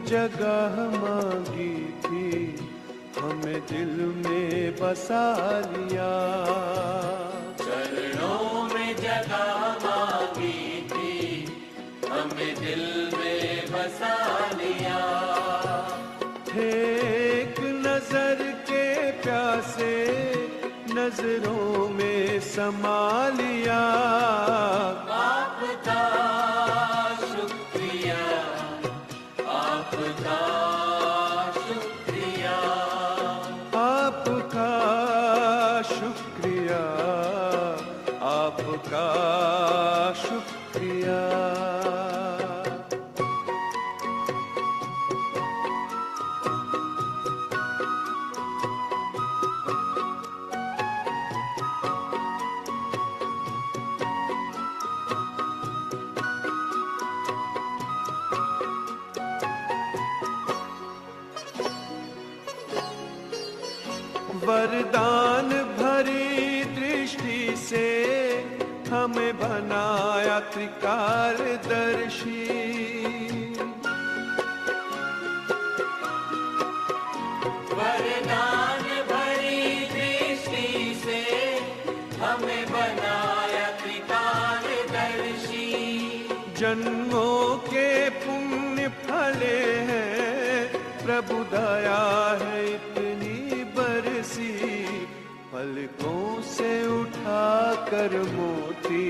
जगह मांगी थी, हमें दिल में बसा लिया। चरणों में जगह मांगी थी, हमें दिल में बसा लिया। थे एक नजर के प्यासे, नजरों में समा लिया। आपका शुक्रिया, आपका शुक्रिया, आपका शुक्रिया, आपका शुक्रिया। वरदान भरी दृष्टि से हमें बनाया त्रिकालदर्शी। वरदान भरी दृष्टि से हमें बनाया त्रिकालदर्शी। जन्मों के पुण्य फले हैं, प्रभु दया है इतनी बरसी। पलकों से उठा कर मोती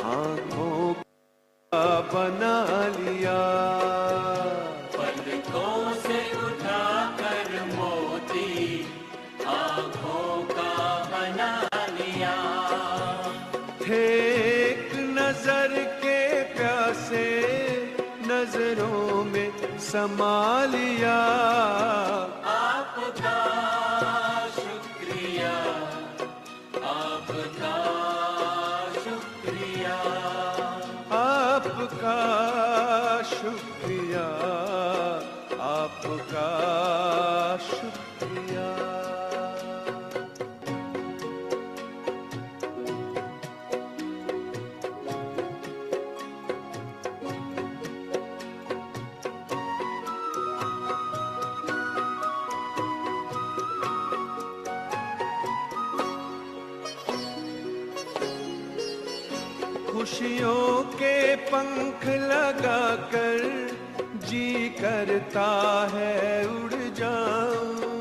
आंखों का बना लिया। पलकों से उठा कर मोती आंखों का बना लिया। थे एक नजर के प्यासे, नजरों में समा लिया। आपका शुक्रिया, आपका शुक्रिया, आपका शुक्रिया, आपका शुक्रिया। खुशियों के पंख लगाकर जी करता है उड़ जाऊं।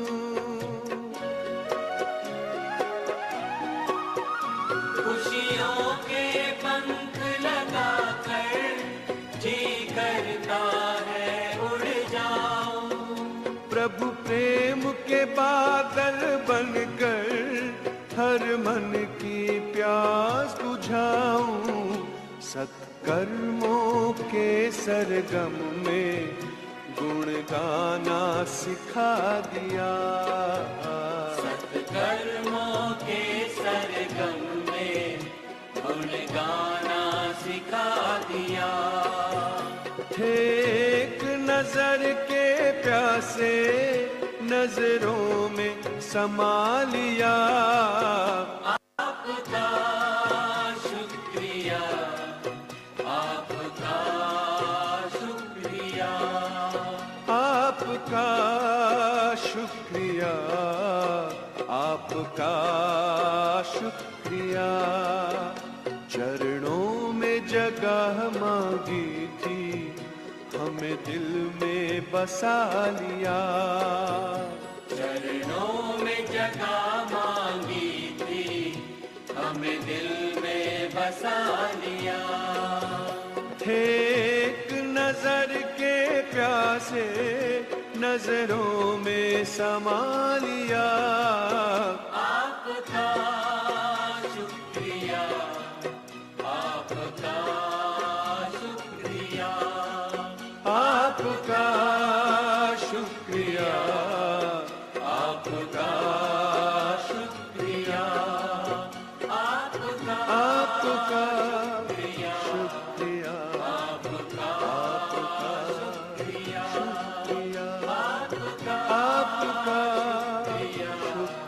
खुशियों के पंख लगाकर जी करता है उड़ जाऊं। प्रभु प्रेम के बादल बनकर हर मन की प्यास बुझाऊं। सत्कर्मों के सरगम में गुण गाना सिखा दिया। सत्कर्मों के सरगम में गुण गाना सिखा दिया। थे एक नजर के प्यासे, नजरों में समा लिया। आपका शुक्रिया, आपका शुक्रिया, आपका शुक्रिया, आपका शुक्रिया। चरणों में जगह मांगी थी, हमें दिल में बसा लिया। चरणों में जगह मांगी थी, हमें दिल में बसा लिया। थे एक नजर के प्यासे, नजरों में समा लिया। आपका शुक्रिया, आपका शुक्रिया, आपका शुक्रिया, आपका शुक्रिया, आपका आपका शुक्रिया, शुक्रिया, आपका शुक्रिया, आपका आपका शुक्रिया।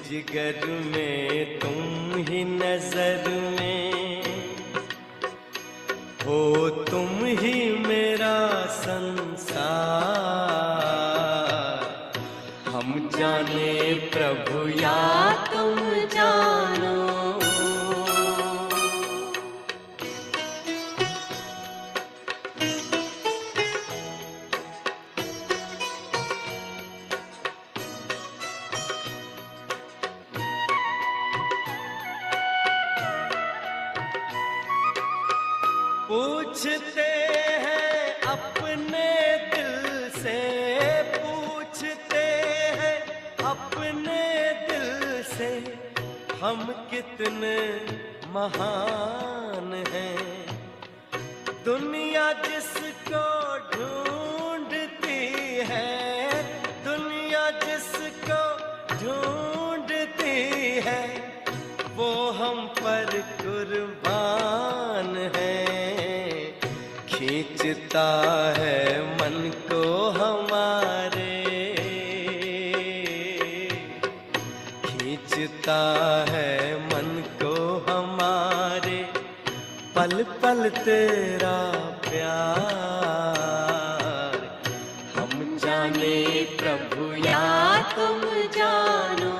जिगर में तुम ही नजर में हो, तुम ही मेरा संसार। हम जाने प्रभु या तुम जानो। पूछते हैं अपने दिल से, पूछते हैं अपने दिल से, हम कितने महान हैं। दुनिया जिसको ढूंढती है, दुनिया जिसको ढूंढती है, वो हम पर कुर्बान है। खींचता है मन को हमारे, खींचता है मन को हमारे, पल पल तेरा प्यार। हम जाने प्रभु या तुम जानो।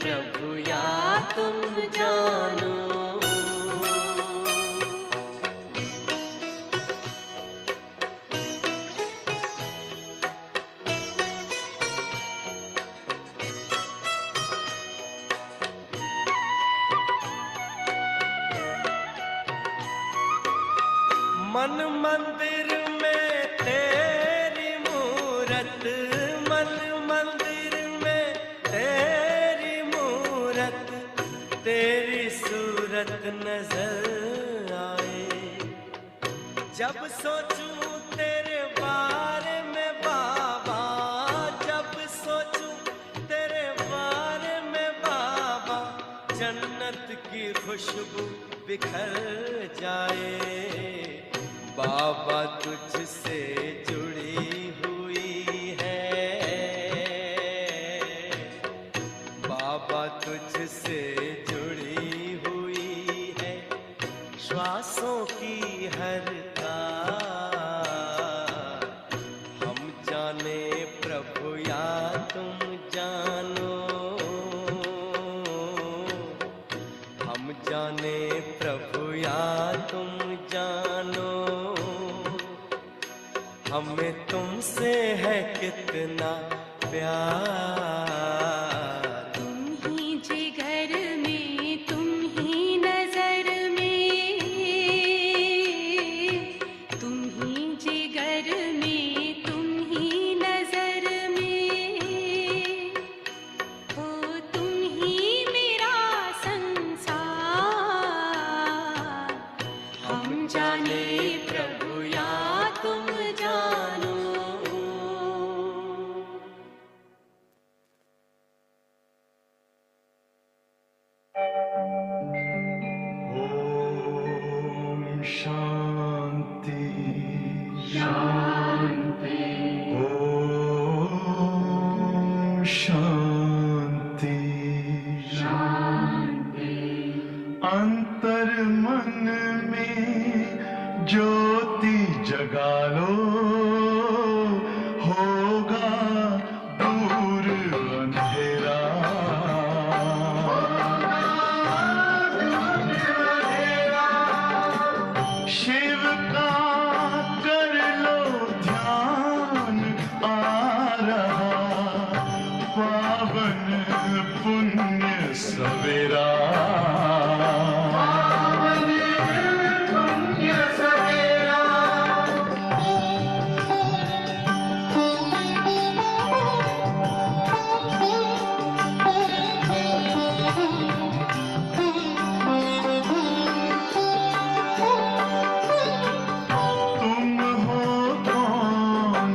प्रभु या तुम जानो। मन मंदिर में तेरी मूरत, मन मंदिर में तेरी मूरत, तेरी सूरत नजर आए। जब सोचूं तेरे बारे में बाबा, जब सोचूं तेरे बारे में बाबा, जन्नत की खुशबू बिखर जाए। बाबा तुझसे जुड़ी हुई है, बाबा तुझसे जुड़ी हुई है, श्वासों की हर तार। हम जाने प्रभु या जाने प्रभु या तुम जानो, हमें तुमसे है कितना प्यार। तुम ही जिगर में, तुम ही नजर में, तुम ही जिगर में, तुम ही नजर में, हो तुम ही मेरा संसार। हम जाने प्रभु या तुम जानो। ओम शांति शांति, ओम शांति शांति। अंतर मन में ज्योति जगा लो, होगा दूर अंधेरा। शिव का कर लो ध्यान, आ रहा पावन पुण्य सवेरा। तुम हो कौन,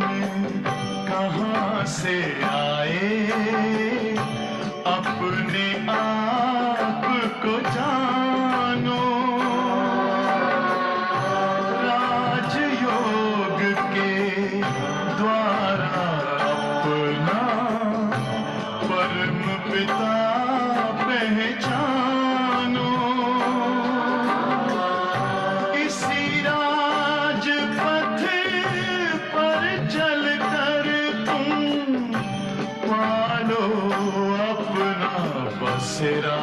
कहाँ से आए, अपने आप को जानो। राजयोग के द्वारा अपना परम पिता पहचानो। इसी राजपथ पर चलकर तुम पालो अपना बसेरा।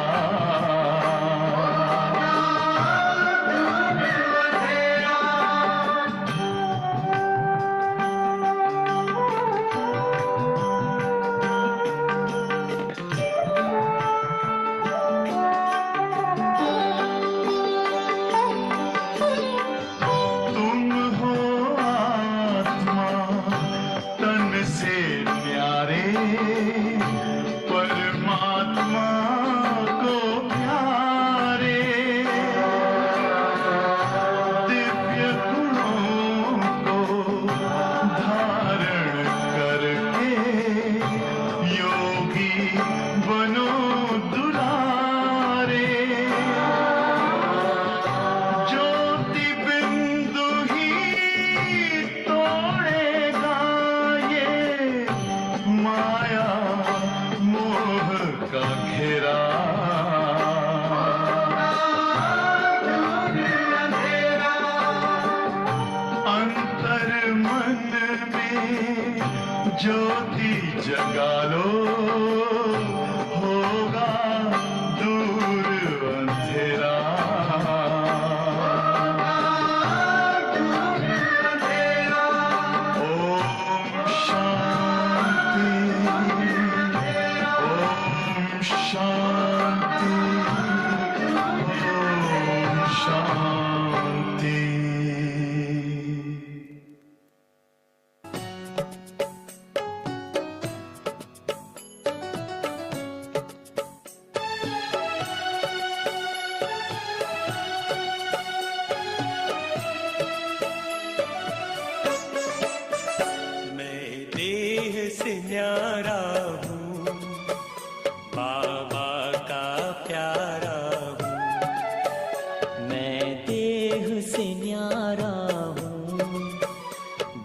तुम हो आत्मा तन से प्यारे, परमात्मा को प्यारे। दिव्य गुणों को धारण करके योगी बनो दुलारे। ज्योति बिंदु ही तोड़ेगा ये माया मोह का घेरा। अंतर मन में ज्योति जगा लो, होगा दूर अंधेरा। ओम शांति, ओम शांति, ओम शांति। मैं देह से न्यारा हूँ, बाबा का प्यारा हूँ। मैं देह से न्यारा हूँ,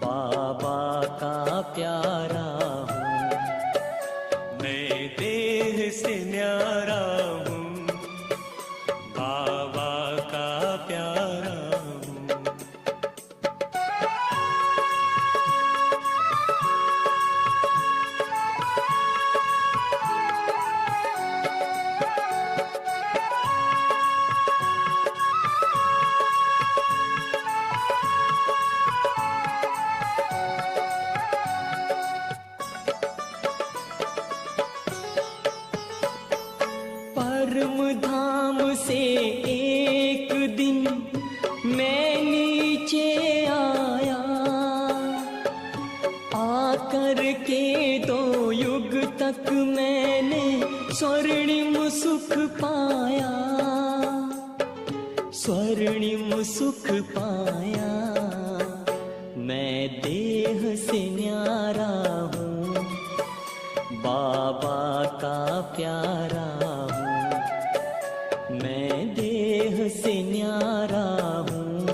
बाबा का प्यारा हूँ। मैं देह से न्यारा हूँ, बाबा का प्यारा हूँ। धर्म धाम से एक दिन मैं नीचे आया, आकर के 2 युग तक मैंने स्वर्णिम सुख पाया, स्वर्णिम सुख पाया। मैं देह से न्यारा हूँ, बाबा का प्यारा हूँ। मैं देह से न्यारा हूँ,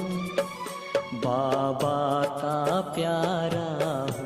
बाबा का प्यारा हूँ।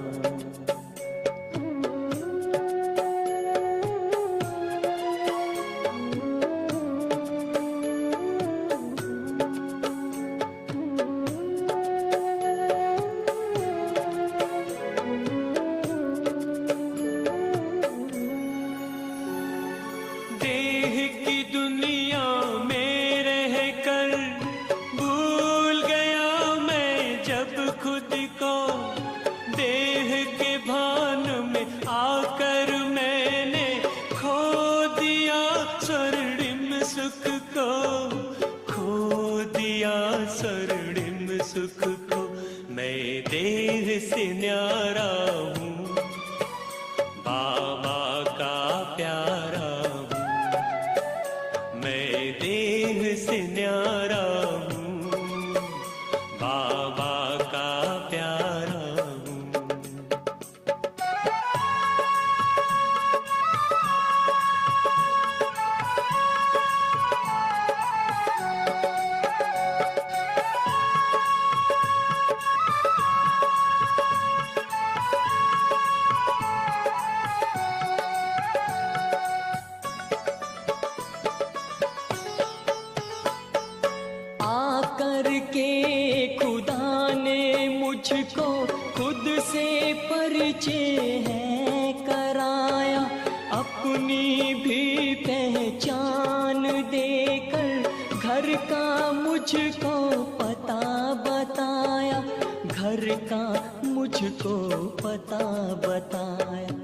मुझको पता बताया।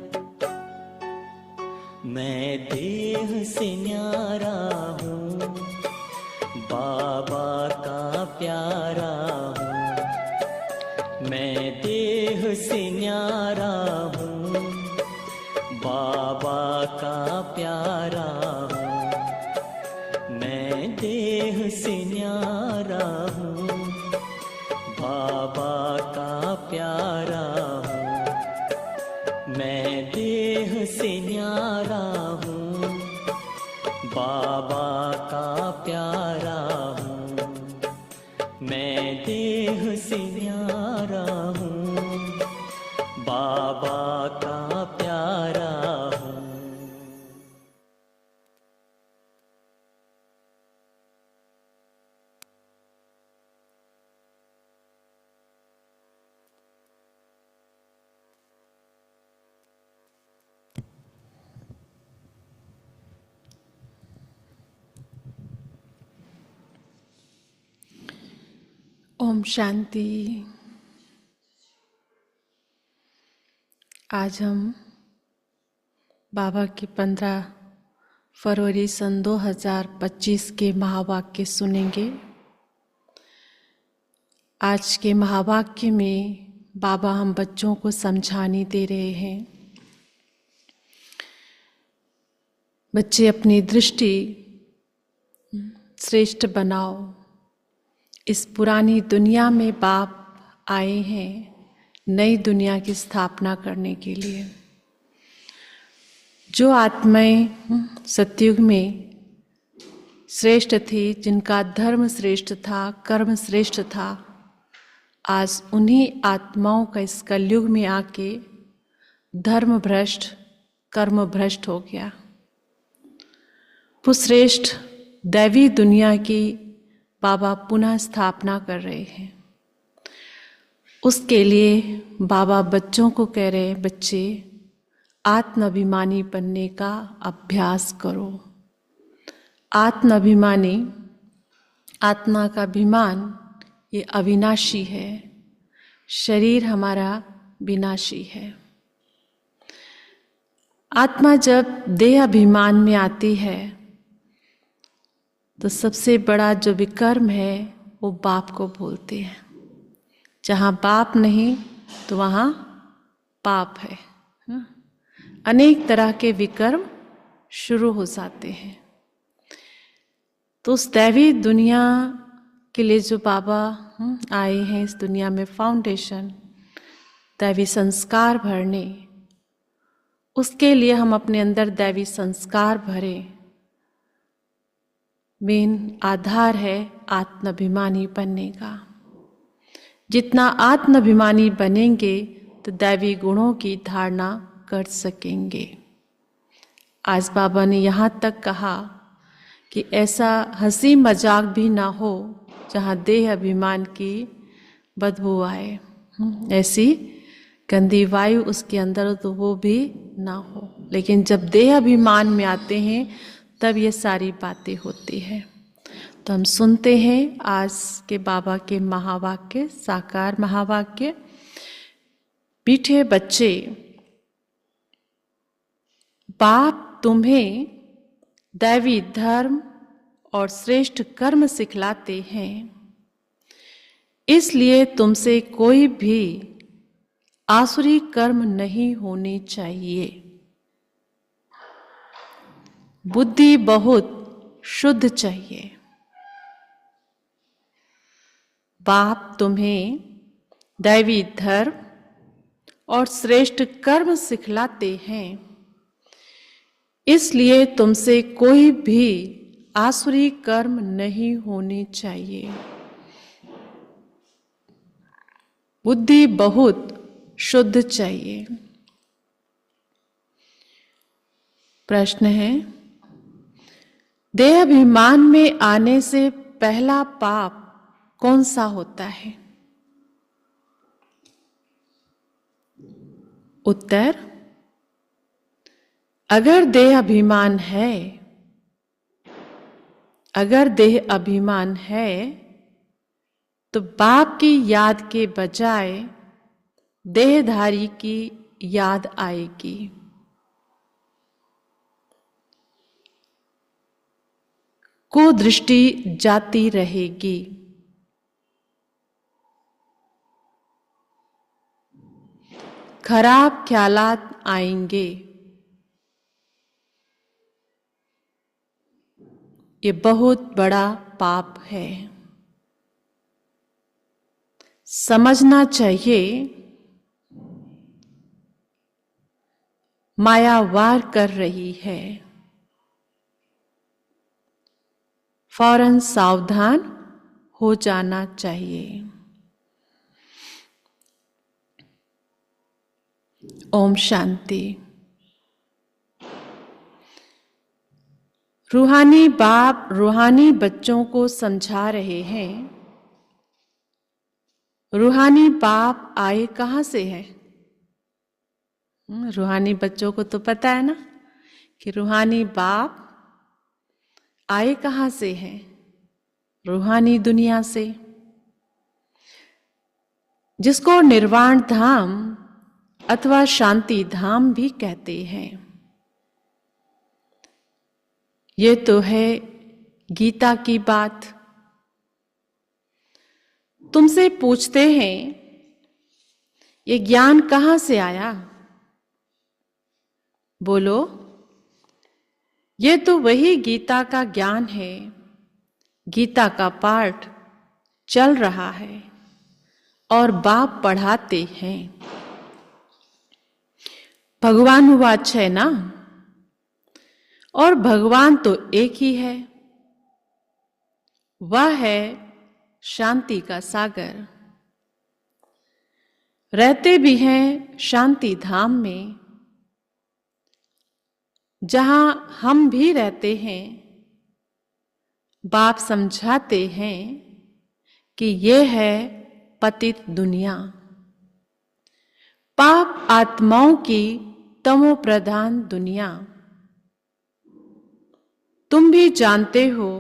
मैं देह से न्यारा हूँ, बाबा का प्यारा हूँ। मैं देह से न्यारा हूँ, बाबा का प्यारा हूँ। मैं देह से न्यारा हूँ, बाबा का प्यारा हूँ। मैं देह से न्यारा हूँ, बाबा का प्यारा हूँ। मैं देह से न्यारा हूँ, बाबा का प्यारा हूँ। ओम शांति। आज हम बाबा के 15 फरवरी सन 2025 के महावाक्य सुनेंगे। आज के महावाक्य में बाबा हम बच्चों को समझाने दे रहे हैं। बच्चे अपनी दृष्टि श्रेष्ठ बनाओ। इस पुरानी दुनिया में बाप आए हैं नई दुनिया की स्थापना करने के लिए। जो आत्माएं सतयुग में श्रेष्ठ थी, जिनका धर्म श्रेष्ठ था, कर्म श्रेष्ठ था, आज उन्हीं आत्माओं का इस कलयुग में आके धर्म भ्रष्ट, कर्म भ्रष्ट हो गया। वो श्रेष्ठ दैवी दुनिया की बाबा पुनः स्थापना कर रहे हैं। उसके लिए बाबा बच्चों को कह रहे हैं, बच्चे आत्माभिमानी बनने का अभ्यास करो। आत्माभिमानी, आत्मा का अभिमान ये अविनाशी है, शरीर हमारा विनाशी है। आत्मा जब देह अभिमान में आती है तो सबसे बड़ा जो विकर्म है वो बाप को बोलते हैं। जहाँ बाप नहीं तो वहाँ पाप है। अनेक तरह के विकर्म शुरू हो जाते हैं। तो उस दैवी दुनिया के लिए जो बाबा आए हैं इस दुनिया में, फाउंडेशन दैवी संस्कार भरने, उसके लिए हम अपने अंदर दैवी संस्कार भरें। मेन आधार है आत्माभिमानी बनने का। जितना आत्माभिमानी बनेंगे तो दैवी गुणों की धारणा कर सकेंगे। आज बाबा ने यहाँ तक कहा कि ऐसा हंसी मजाक भी ना हो जहाँ देह अभिमान की बदबू आए, ऐसी गंदी वायु उसके अंदर हो तो वो भी ना हो। लेकिन जब देह अभिमान में आते हैं तब ये सारी बातें होती हैं। तो हम सुनते हैं आज के बाबा के महावाक्य, साकार महावाक्य। मीठे बच्चे, बाप तुम्हें दैवी धर्म और श्रेष्ठ कर्म सिखलाते हैं, इसलिए तुमसे कोई भी आसुरी कर्म नहीं होने चाहिए। बुद्धि बहुत शुद्ध चाहिए। बाप तुम्हें दैवी धर्म और श्रेष्ठ कर्म सिखलाते हैं, इसलिए तुमसे कोई भी आसुरी कर्म नहीं होने चाहिए। बुद्धि बहुत शुद्ध चाहिए। प्रश्न है, देह अभिमान में आने से पहला पाप कौन सा होता है? उत्तर, अगर देह अभिमान है, अगर देह अभिमान है तो बाप की याद के बजाय देहधारी की याद आएगी। कुदृष्टि जाती रहेगी। खराब ख्यालात आएंगे। ये बहुत बड़ा पाप है। समझना चाहिए माया वार कर रही है। फौरन सावधान हो जाना चाहिए। ओम शांति। रूहानी बाप रूहानी बच्चों को समझा रहे हैं। रूहानी बाप आए कहाँ से है? रूहानी बच्चों को तो पता है ना कि रूहानी बाप आए कहाँ से हैं? रूहानी दुनिया से, जिसको निर्वाण धाम अथवा शांति धाम भी कहते हैं। ये तो है गीता की बात। तुमसे पूछते हैं ये ज्ञान कहाँ से आया? बोलो, ये तो वही गीता का ज्ञान है। गीता का पाठ चल रहा है और बाप पढ़ाते हैं। भगवान वाच है ना, और भगवान तो एक ही है। वह है शांति का सागर। रहते भी हैं शांति धाम में, जहां हम भी रहते हैं। बाप समझाते हैं कि यह है पतित दुनिया, पाप आत्माओं की तमो प्रधान दुनिया। तुम भी जानते हो,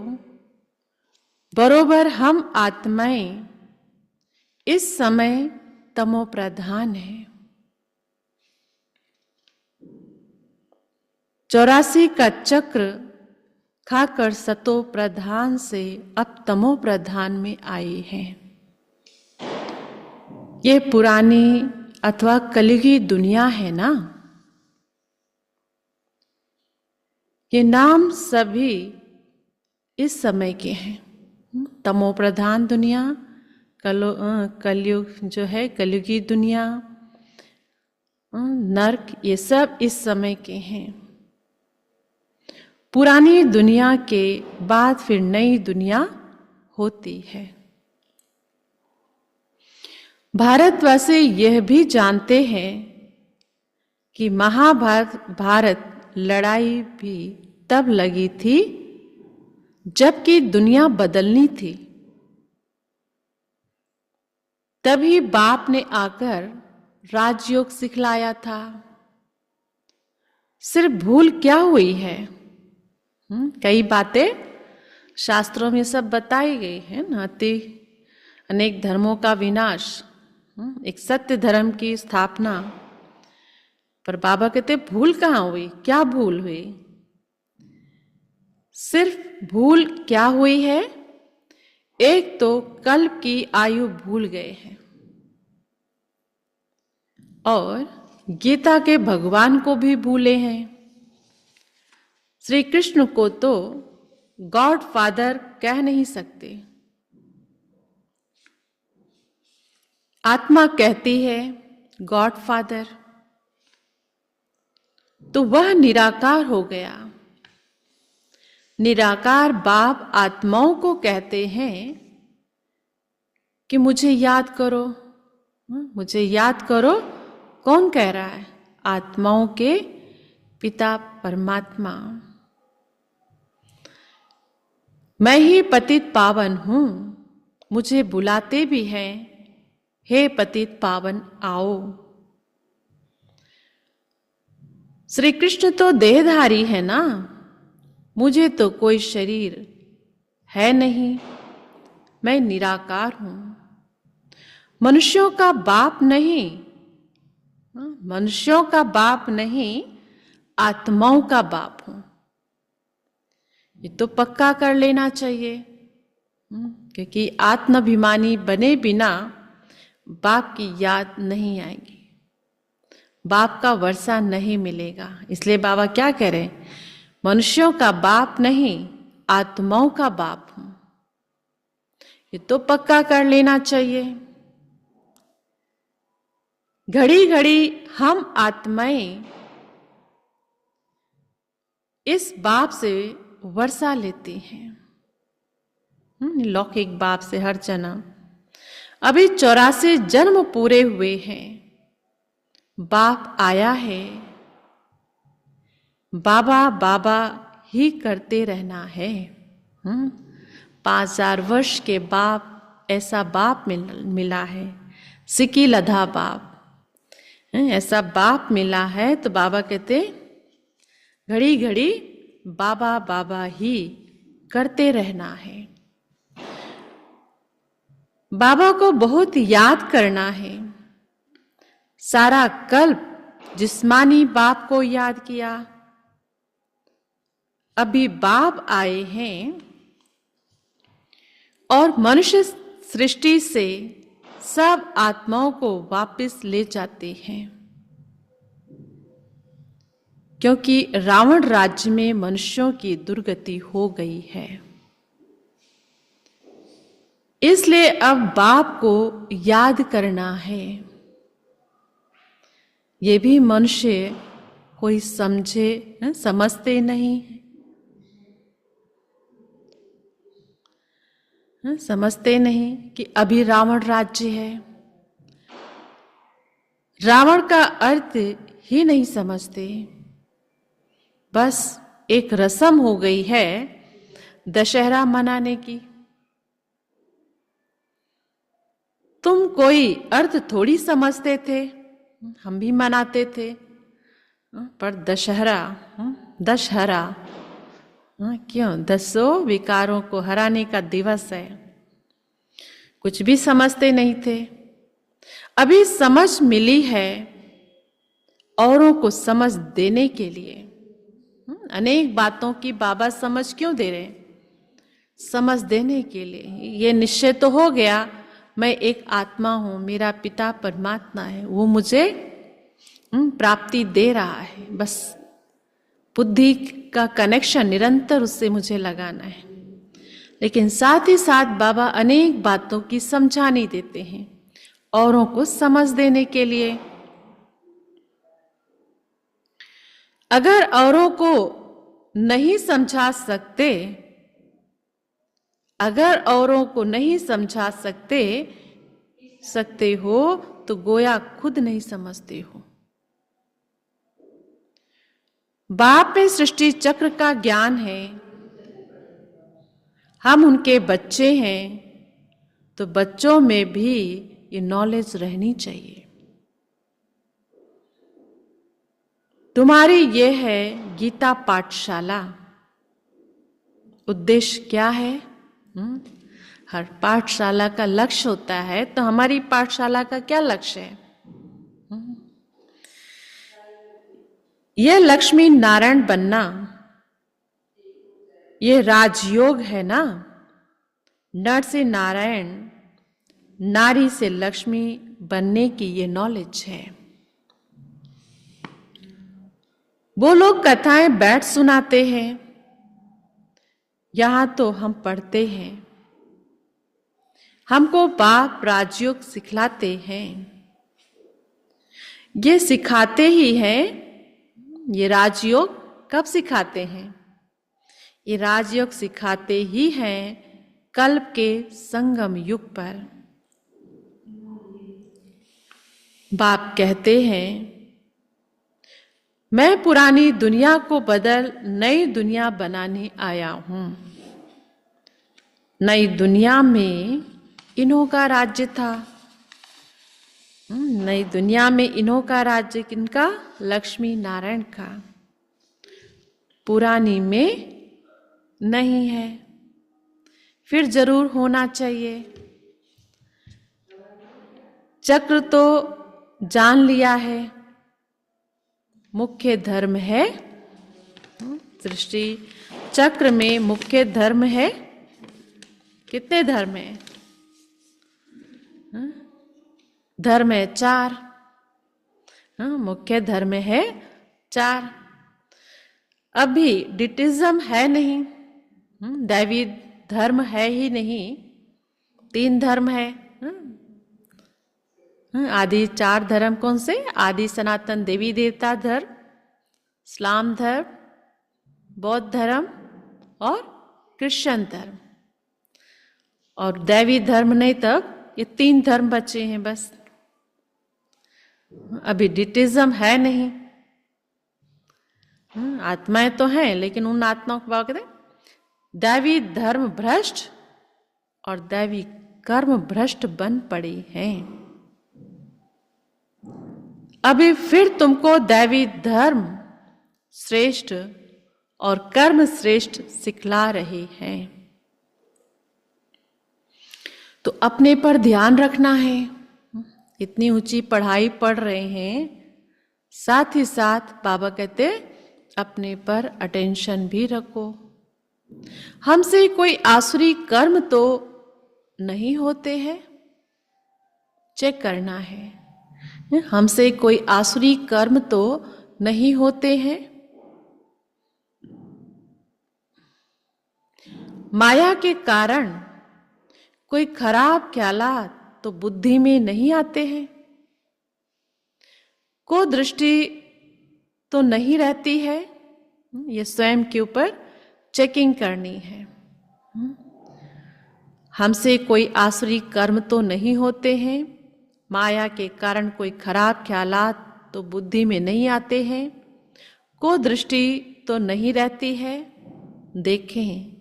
बरोबर हम आत्माएं इस समय तमो प्रधान है। 84 का चक्र खाकर सतो प्रधान से अब तमो प्रधान में आए हैं। ये पुरानी अथवा कलयुगी दुनिया है ना। ये नाम सभी इस समय के हैं। तमो प्रधान दुनिया, कलयुग जो है, कलयुगी दुनिया, नरक, ये सब इस समय के हैं। पुरानी दुनिया के बाद फिर नई दुनिया होती है। भारतवासी यह भी जानते हैं कि महाभारत लड़ाई भी तब लगी थी जबकि दुनिया बदलनी थी। तभी बाप ने आकर राजयोग सिखलाया था। सिर्फ भूल क्या हुई है? कई बातें शास्त्रों में सब बताई गई है ना। अनेक धर्मों का विनाश, एक सत्य धर्म की स्थापना। पर बाबा कहते भूल कहाँ हुई? क्या भूल हुई? सिर्फ भूल क्या हुई है? एक तो कल्प की आयु भूल गए हैं और गीता के भगवान को भी भूले हैं। श्री कृष्ण को तो गॉड फादर कह नहीं सकते। आत्मा कहती है गॉड फादर, तो वह निराकार हो गया। निराकार बाप आत्माओं को कहते हैं कि मुझे याद करो, मुझे याद करो। कौन कह रहा है? आत्माओं के पिता परमात्मा। मैं ही पतित पावन हूं, मुझे बुलाते भी हैं, हे पतित पावन आओ। श्री कृष्ण तो देहधारी है ना, मुझे तो कोई शरीर है नहीं, मैं निराकार हूं। मनुष्यों का बाप नहीं, मनुष्यों का बाप नहीं, आत्माओं का बाप हूं। ये तो पक्का कर लेना चाहिए, क्योंकि आत्माभिमानी बने बिना बाप की याद नहीं आएगी, बाप का वर्षा नहीं मिलेगा। इसलिए बाबा क्या कह रहे हैं? मनुष्यों का बाप नहीं, आत्माओं का बाप हूं। ये तो पक्का कर लेना चाहिए। घड़ी घड़ी हम आत्माएं इस बाप से वर्षा लेती हैं, लौकिक बाप से हर जन्म। अभी 84 जन्म पूरे हुए हैं, बाप आया है। बाबा बाबा ही करते रहना है। 5000 वर्ष के बाप, ऐसा बाप मिला है। सिकी लधा बाप, ऐसा बाप मिला है। तो बाबा कहते घड़ी घड़ी बाबा बाबा ही करते रहना है। बाबा को बहुत याद करना है। सारा कल्प जिस्मानी बाप को याद किया, अभी बाप आए हैं और मनुष्य सृष्टि से सब आत्माओं को वापस ले जाते हैं, क्योंकि रावण राज्य में मनुष्यों की दुर्गति हो गई है। इसलिए अब बाप को याद करना है। ये भी मनुष्य कोई समझते नहीं, समझते नहीं कि अभी रावण राज्य है। रावण का अर्थ ही नहीं समझते। बस एक रस्म हो गई है दशहरा मनाने की। तुम कोई अर्थ थोड़ी समझते थे, हम भी मनाते थे। पर दशहरा क्यों? 10 विकारों को हराने का दिवस है। कुछ भी समझते नहीं थे। अभी समझ मिली है औरों को समझ देने के लिए। अनेक बातों की बाबा समझ क्यों दे रहे हैं? समझ देने के लिए। ये निश्चय तो हो गया, मैं एक आत्मा हूं, मेरा पिता परमात्मा है, वो मुझे प्राप्ति दे रहा है। बस बुद्धि का कनेक्शन निरंतर उससे मुझे लगाना है। लेकिन साथ ही साथ बाबा अनेक बातों की समझानी देते हैं औरों को समझ देने के लिए। अगर औरों को नहीं समझा सकते, अगर औरों को नहीं समझा सकते हो तो गोया खुद नहीं समझते हो। बाप में सृष्टि चक्र का ज्ञान है, हम उनके बच्चे हैं, तो बच्चों में भी ये नॉलेज रहनी चाहिए। तुम्हारी ये है गीता पाठशाला। उद्देश्य क्या है? हर पाठशाला का लक्ष्य होता है, तो हमारी पाठशाला का क्या लक्ष्य है? यह लक्ष्मी नारायण बनना, ये राजयोग है ना। नर से नारायण, नारी से लक्ष्मी बनने की ये नॉलेज है। वो लोग कथाएं बैठ सुनाते हैं, यहां तो हम पढ़ते हैं। हमको बाप राजयोग सिखलाते हैं, ये सिखाते ही हैं। ये राजयोग कब सिखाते हैं? ये राजयोग सिखाते ही हैं कल्प के संगम युग पर। बाप कहते हैं, मैं पुरानी दुनिया को बदल नई दुनिया बनाने आया हूं। नई दुनिया में इन्हों का राज्य था। नई दुनिया में इन्हों का राज्य किनका? लक्ष्मी नारायण का। पुरानी में नहीं है, फिर जरूर होना चाहिए। चक्र तो जान लिया है, मुख्य धर्म है सृष्टि चक्र में। मुख्य धर्म है, कितने धर्म है? धर्म है 4। मुख्य धर्म है 4। अभी डिटिज्म है नहीं, दैवी धर्म है ही नहीं। 3 धर्म है। आदि 4 धर्म कौन से? आदि सनातन देवी देवता धर्म, इस्लाम धर्म, बौद्ध धर्म और क्रिश्चियन धर्म। और दैवी धर्म नहीं, तब ये 3 धर्म बचे हैं बस। अभी डिटिज्म है नहीं। आत्माएं तो हैं, लेकिन उन आत्माओं को कहते हैं दैवी धर्म भ्रष्ट और दैवी कर्म भ्रष्ट बन पड़ी हैं। अभी फिर तुमको दैवी धर्म श्रेष्ठ और कर्म श्रेष्ठ सिखला रहे हैं, तो अपने पर ध्यान रखना है। इतनी ऊंची पढ़ाई पढ़ रहे हैं, साथ ही साथ बाबा कहते अपने पर अटेंशन भी रखो। हमसे कोई आसुरी कर्म तो नहीं होते हैं, चेक करना है। हमसे कोई आसुरी कर्म तो नहीं होते हैं। माया के कारण कोई खराब ख्यालात तो बुद्धि में नहीं आते हैं। को दृष्टि तो नहीं रहती है, ये स्वयं के ऊपर चेकिंग करनी है। हमसे कोई आसुरी कर्म तो नहीं होते हैं, माया के कारण कोई खराब ख्यालात तो बुद्धि में नहीं आते हैं, को दृष्टि तो नहीं रहती है। देखें,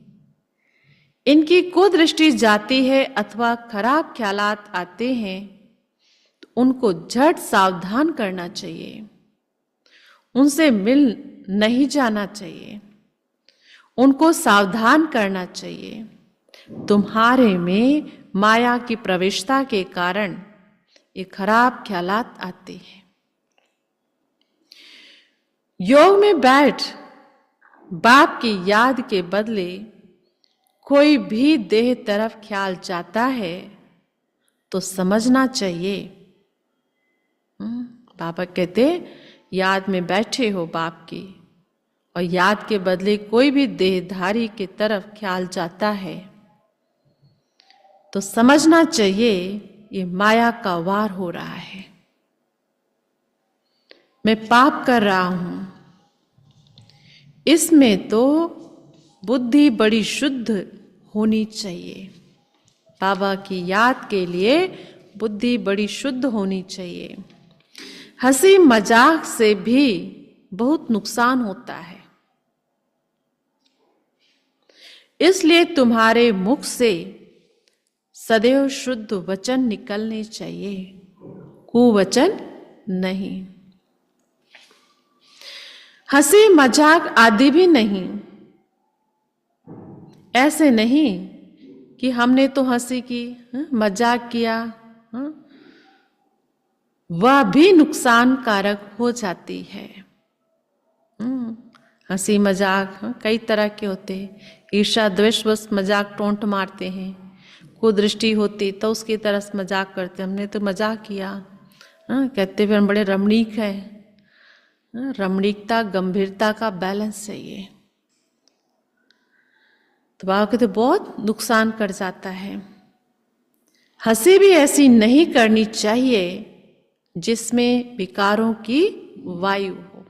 इनकी कुदृष्टि जाती है अथवा खराब ख्यालात आते हैं तो उनको झट सावधान करना चाहिए, उनसे मिल नहीं जाना चाहिए, उनको सावधान करना चाहिए। तुम्हारे में माया की प्रवेशता के कारण ये खराब ख्यालात आते हैं। योग में बैठ बाप की याद के बदले कोई भी देह तरफ ख्याल जाता है तो समझना चाहिए। बाबा कहते याद में बैठे हो बाप की, और याद के बदले कोई भी देहधारी की तरफ ख्याल जाता है तो समझना चाहिए ये माया का वार हो रहा है, मैं पाप कर रहा हूं। इसमें तो बुद्धि बड़ी शुद्ध होनी चाहिए। बाबा की याद के लिए बुद्धि बड़ी शुद्ध होनी चाहिए। हंसी मजाक से भी बहुत नुकसान होता है, इसलिए तुम्हारे मुख से सदैव शुद्ध वचन निकलने चाहिए, कुवचन नहीं। हंसी मजाक आदि भी नहीं। ऐसे नहीं कि हमने तो हंसी की, मजाक किया, वह भी नुकसान कारक हो जाती है। हंसी मजाक कई तरह के होते हैं। ईर्षा द्वेषवश मजाक टोंट मारते हैं, कुदृष्टि होती तो उसकी तरफ मजाक करते, हमने तो मजाक किया, कहते हुए हम बड़े रमणीक है। रमणीकता गंभीरता का बैलेंस चाहिए। तो बाबा कहते बहुत नुकसान कर जाता है। हंसी भी ऐसी नहीं करनी चाहिए जिसमें विकारों की वायु हो।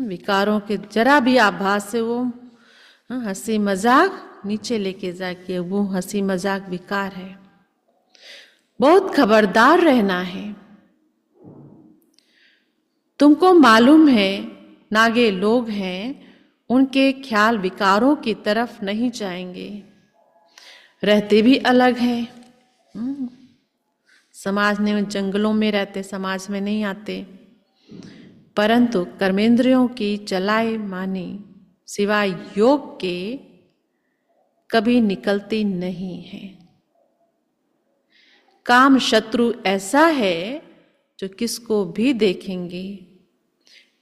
विकारों के जरा भी आभास से वो हंसी मजाक नीचे लेके जाके वो हंसी मजाक विकार है। बहुत खबरदार रहना है। तुमको मालूम है नागे लोग हैं, उनके ख्याल विकारों की तरफ नहीं जाएंगे, रहते भी अलग हैं। समाज में जंगलों में रहते, समाज में नहीं आते, परंतु कर्मेंद्रियों की चलाए मानी सिवाय योग के कभी निकलती नहीं है। काम शत्रु ऐसा है जो किसको भी देखेंगे,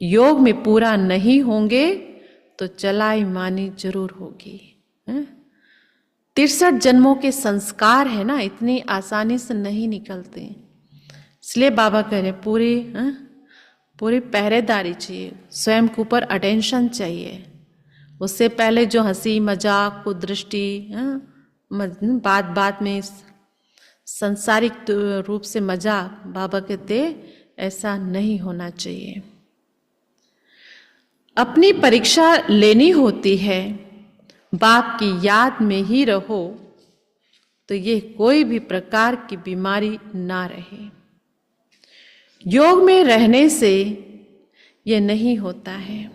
योग में पूरा नहीं होंगे तो चलाई मानी जरूर होगी। 63 जन्मों के संस्कार है ना, इतनी आसानी से नहीं निकलते। इसलिए बाबा कह रहे पूरी पहरेदारी चाहिए, स्वयं के ऊपर अटेंशन चाहिए। उससे पहले जो हंसी मजाक कुदृष्टि बात में संसारिक रूप से मजाक, बाबा कहते ऐसा नहीं होना चाहिए। अपनी परीक्षा लेनी होती है, बाप की याद में ही रहो तो ये कोई भी प्रकार की बीमारी ना रहे। योग में रहने से ये नहीं होता है।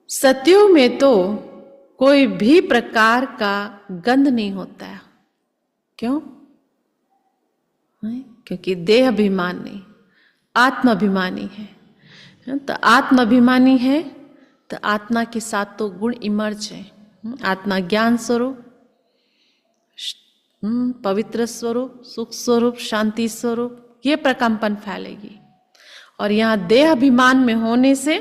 सत्युग में तो कोई भी प्रकार का गंध नहीं होता। क्यों? क्योंकि देह अभिमानी आत्माभिमानी है। तो आत्माभिमानी है तो आत्मा के साथ तो गुण इमर्ज है। आत्मा ज्ञान स्वरूप, पवित्र स्वरूप, सुख स्वरूप, शांति स्वरूप, ये प्रकंपन फैलेगी। और यहाँ देह अभिमान में होने से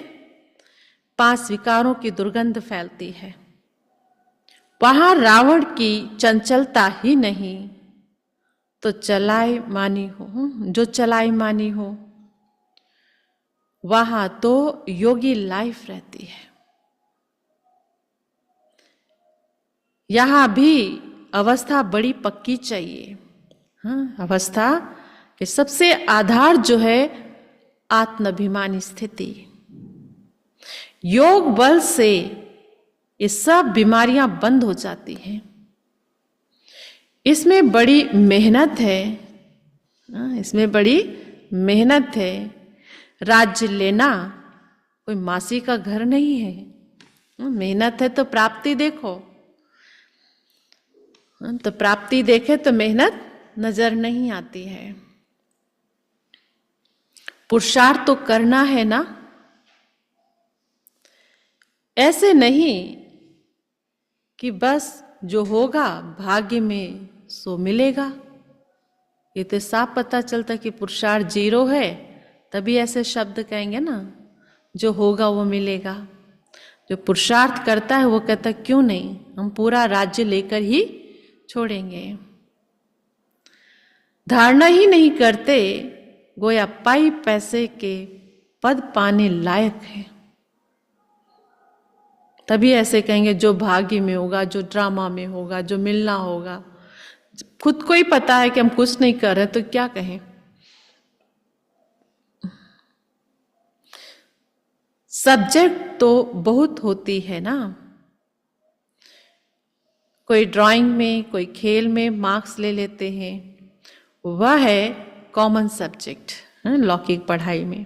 5 विकारों की दुर्गंध फैलती है। वहां रावण की चंचलता ही नहीं तो चलाए मानी हो, जो चलाए मानी हो, वहां तो योगी लाइफ रहती है। यहां भी अवस्था बड़ी पक्की चाहिए। अवस्था के सबसे आधार जो है आत्माभिमानी स्थिति। योग बल से ये सब बीमारियां बंद हो जाती हैं। इसमें बड़ी मेहनत है, इसमें बड़ी मेहनत है। राज्य लेना कोई मासी का घर नहीं है। मेहनत है तो प्राप्ति देखो, तो प्राप्ति देखे तो मेहनत नजर नहीं आती है। पुरुषार्थ तो करना है ना। ऐसे नहीं कि बस जो होगा भाग्य में सो मिलेगा। ये तो साफ पता चलता कि पुरुषार्थ 0 है, तभी ऐसे शब्द कहेंगे ना। जो होगा वो मिलेगा। जो पुरुषार्थ करता है वो कहता क्यों नहीं, हम पूरा राज्य लेकर ही छोड़ेंगे। धारणा ही नहीं करते, गोया पाई पैसे के पद पाने लायक है। तभी ऐसे कहेंगे जो भाग्य में होगा, जो ड्रामा में होगा, जो मिलना होगा। खुद को ही पता है कि हम कुछ नहीं कर रहे तो क्या कहें। सब्जेक्ट तो बहुत होती है ना, कोई ड्राइंग में, कोई खेल में मार्क्स ले लेते हैं, वह है कॉमन सब्जेक्ट लौकिक पढ़ाई में।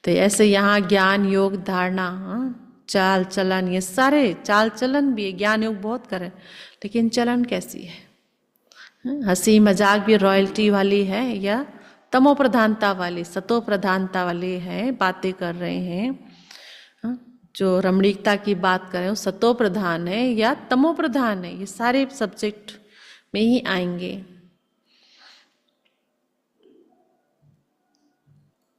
तो ऐसे यहाँ ज्ञान योग धारणा, चाल चलन, ये सारे चाल चलन भी है, ज्ञान योग बहुत करें, लेकिन चलन कैसी है? हंसी मजाक भी रॉयल्टी वाली है या तमो प्रधानता वाली, सतो प्रधानता वाली है, बातें कर रहे हैं। जो रमणीकता की बात करें वो सतो प्रधान है या तमो प्रधान है, ये सारे सब्जेक्ट में ही आएंगे।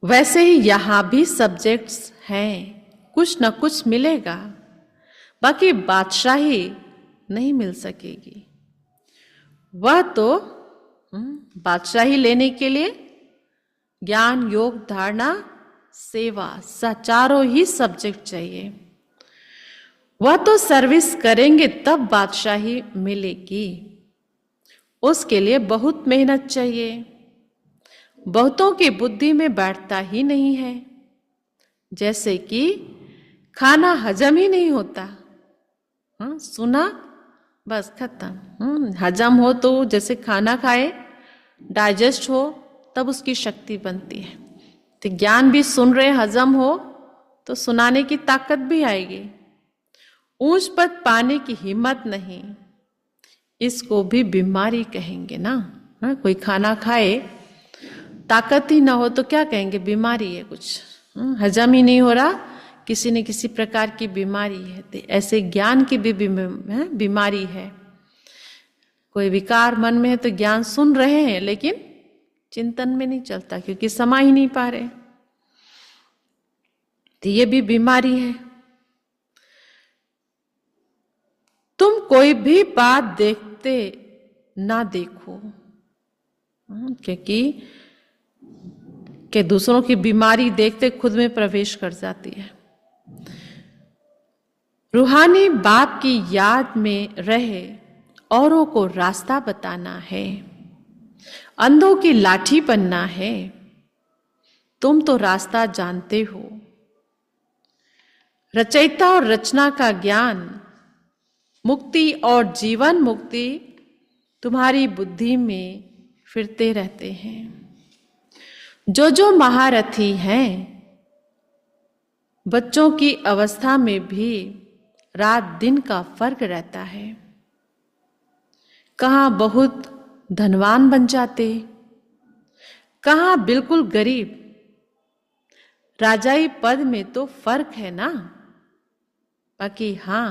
वैसे ही यहां भी सब्जेक्ट्स हैं, कुछ न कुछ मिलेगा, बाकी बादशाही नहीं मिल सकेगी। वह तो बादशाही लेने के लिए ज्ञान योग धारणा सेवा चारों ही सब्जेक्ट चाहिए। वह तो सर्विस करेंगे तब बादशाही मिलेगी, उसके लिए बहुत मेहनत चाहिए। बहुतों की बुद्धि में बैठता ही नहीं है, जैसे कि खाना हजम ही नहीं होता। सुना बस खत्म। हजम हो तो जैसे खाना खाए, डाइजेस्ट हो तब उसकी शक्ति बनती है। तो ज्ञान भी सुन रहे, हजम हो तो सुनाने की ताकत भी आएगी। ऊंच पद पाने की हिम्मत नहीं, इसको भी बीमारी कहेंगे ना। कोई खाना खाए ताकत ही ना हो तो क्या कहेंगे? बीमारी है कुछ, हजम ही नहीं हो रहा, किसी न किसी प्रकार की बीमारी है। तो ऐसे ज्ञान की भी बीमारी है। कोई विकार मन में है तो ज्ञान सुन रहे हैं लेकिन चिंतन में नहीं चलता, क्योंकि समा ही नहीं पा रहे। तो ये भी बीमारी है। तुम कोई भी बात देखते ना देखो, क्योंकि दूसरों की बीमारी देखते खुद में प्रवेश कर जाती है। रूहानी बाप की याद में रहे औरों को रास्ता बताना है, अंधों की लाठी बनना है। तुम तो रास्ता जानते हो। रचयिता और रचना का ज्ञान, मुक्ति और जीवन मुक्ति तुम्हारी बुद्धि में फिरते रहते हैं। जो महारथी हैं, बच्चों की अवस्था में भी रात दिन का फर्क रहता है। कहाँ बहुत धनवान बन जाते, कहाँ बिल्कुल गरीब। राजाई पद में तो फर्क है ना। बाकी हाँ,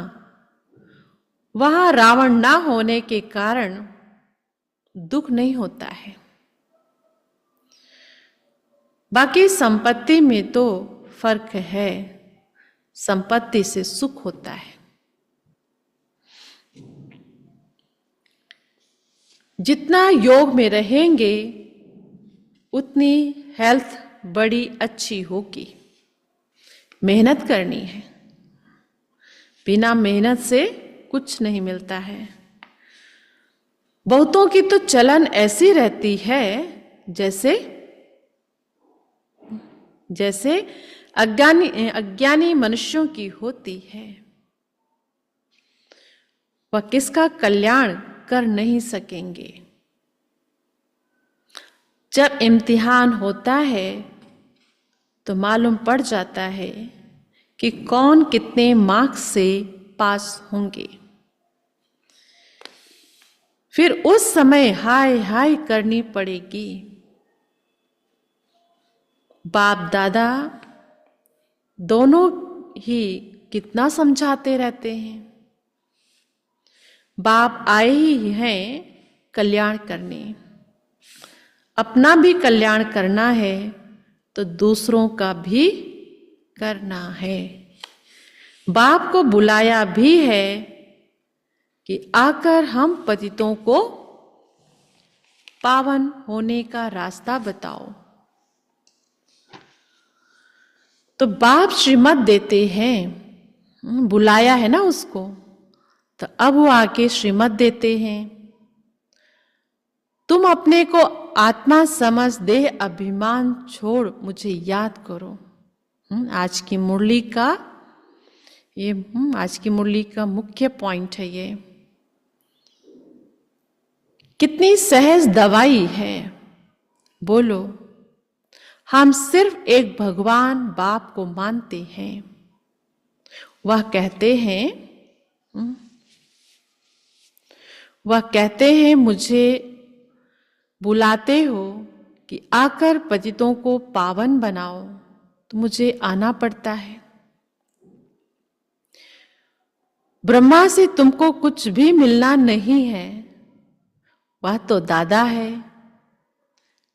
वहां रावण ना होने के कारण दुख नहीं होता है। बाकी संपत्ति में तो फर्क है, संपत्ति से सुख होता है। जितना योग में रहेंगे उतनी हेल्थ बड़ी अच्छी होगी। मेहनत करनी है, बिना मेहनत से कुछ नहीं मिलता है। बहुतों की तो चलन ऐसी रहती है जैसे अज्ञानी मनुष्यों की होती है। वह किसका कल्याण कर नहीं सकेंगे। जब इम्तिहान होता है तो मालूम पड़ जाता है कि कौन कितने मार्क्स से पास होंगे। फिर उस समय हाय हाय करनी पड़ेगी। बाप दादा दोनों ही कितना समझाते रहते हैं। बाप आए ही हैं कल्याण करने। अपना भी कल्याण करना है तो दूसरों का भी करना है। बाप को बुलाया भी है कि आकर हम पतितों को पावन होने का रास्ता बताओ। तो बाप श्रीमत देते हैं, बुलाया है ना उसको, तो अब वो आके श्रीमत देते हैं। तुम अपने को आत्मा समझ देह अभिमान छोड़ मुझे याद करो। आज की मुरली का मुख्य पॉइंट है ये। कितनी सहज दवाई है। बोलो, हम सिर्फ एक भगवान बाप को मानते हैं। वह कहते हैं मुझे बुलाते हो कि आकर पतितों को पावन बनाओ, तो मुझे आना पड़ता है। ब्रह्मा से तुमको कुछ भी मिलना नहीं है, वह तो दादा है,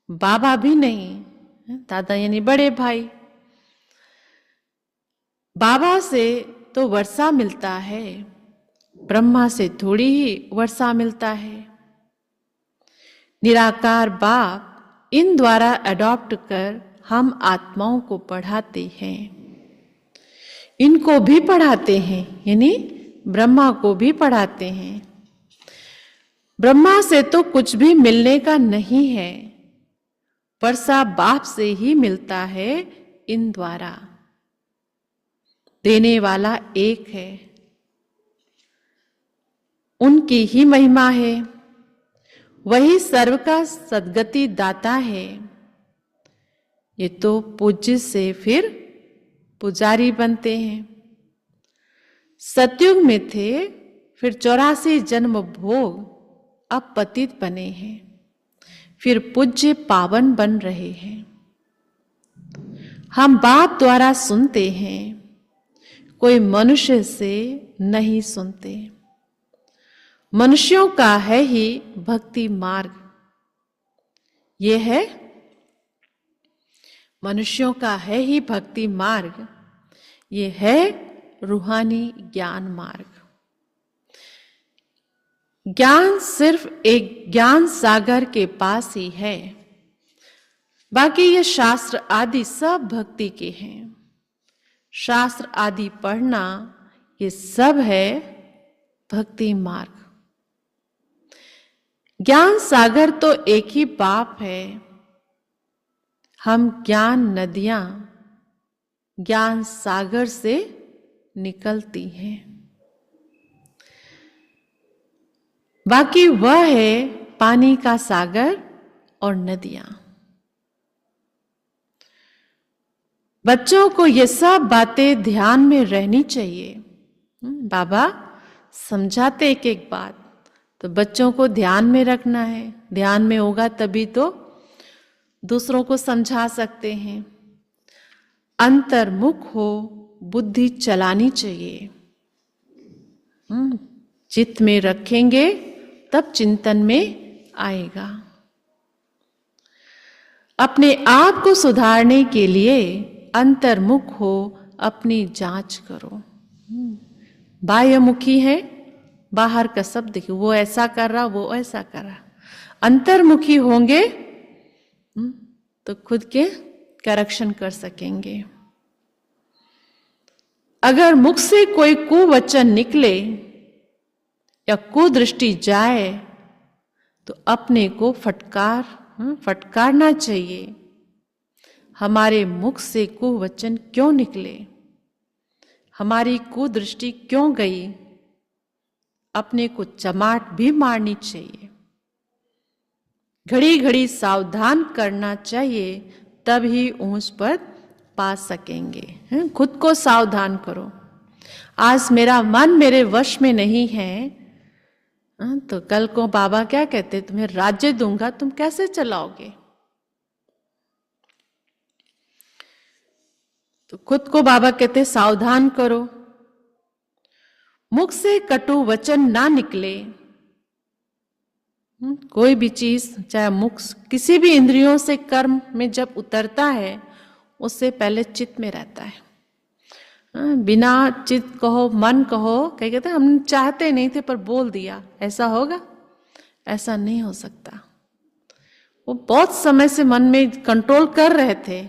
बाबा भी नहीं। दादा यानी बड़े भाई। बाबा से तो वर्षा मिलता है, ब्रह्मा से थोड़ी ही वर्षा मिलता है। निराकार बाप इन द्वारा अडॉप्ट कर हम आत्माओं को पढ़ाते हैं। इनको भी पढ़ाते हैं, यानी ब्रह्मा को भी पढ़ाते हैं। ब्रह्मा से तो कुछ भी मिलने का नहीं है, वर्षा बाप से ही मिलता है। इन द्वारा देने वाला एक है, उनकी ही महिमा है। वही सर्व का सद्गति दाता है। ये तो पूज्य से फिर पुजारी बनते हैं। सतयुग में थे, फिर 84 जन्म भोग, अब पतित बने हैं, फिर पूज्य पावन बन रहे हैं। हम बाप द्वारा सुनते हैं, कोई मनुष्य से नहीं सुनते। मनुष्यों का है ही भक्ति मार्ग। ये है मनुष्यों का है ही भक्ति मार्ग। ये है रूहानी ज्ञान मार्ग। ज्ञान सिर्फ एक ज्ञान सागर के पास ही है, बाकी ये शास्त्र आदि सब भक्ति के हैं। शास्त्र आदि पढ़ना ये सब है भक्ति मार्ग। ज्ञान सागर तो एक ही बाप है। हम ज्ञान नदियां ज्ञान सागर से निकलती हैं। बाकी वह है पानी का सागर और नदियां। बच्चों को ये सब बातें ध्यान में रहनी चाहिए। बाबा समझाते एक एक बात, तो बच्चों को ध्यान में रखना है। ध्यान में होगा तभी तो दूसरों को समझा सकते हैं। अंतर्मुख हो, बुद्धि चलानी चाहिए। चित्त में रखेंगे तब चिंतन में आएगा। अपने आप को सुधारने के लिए अंतर्मुख हो, अपनी जांच करो। बाह्यमुखी है, बाहर का सब देखिए, वो ऐसा कर रहा, वो ऐसा कर रहा। अंतर्मुखी होंगे तो खुद के करेक्शन कर सकेंगे। अगर मुख से कोई कुवचन निकले या कुदृष्टि जाए तो अपने को फटकारना चाहिए। हमारे मुख से कुवचन क्यों निकले, हमारी कुदृष्टि क्यों गई, अपने को चमाट भी मारनी चाहिए। घड़ी घड़ी सावधान करना चाहिए, तभी ऊंच पद पा सकेंगे। खुद को सावधान करो। आज मेरा मन मेरे वश में नहीं है, तो कल को बाबा क्या कहते, तुम्हें राज्य दूंगा, तुम कैसे चलाओगे। तो खुद को बाबा कहते सावधान करो। मुख से कटु वचन ना निकले। कोई भी चीज, चाहे मुख, किसी भी इंद्रियों से कर्म में जब उतरता है, उससे पहले चित्त में रहता है। बिना चित्त कहो, मन कहो, क्या कहते हैं, हम चाहते नहीं थे पर बोल दिया, ऐसा होगा? ऐसा नहीं हो सकता। वो बहुत समय से मन में कंट्रोल कर रहे थे,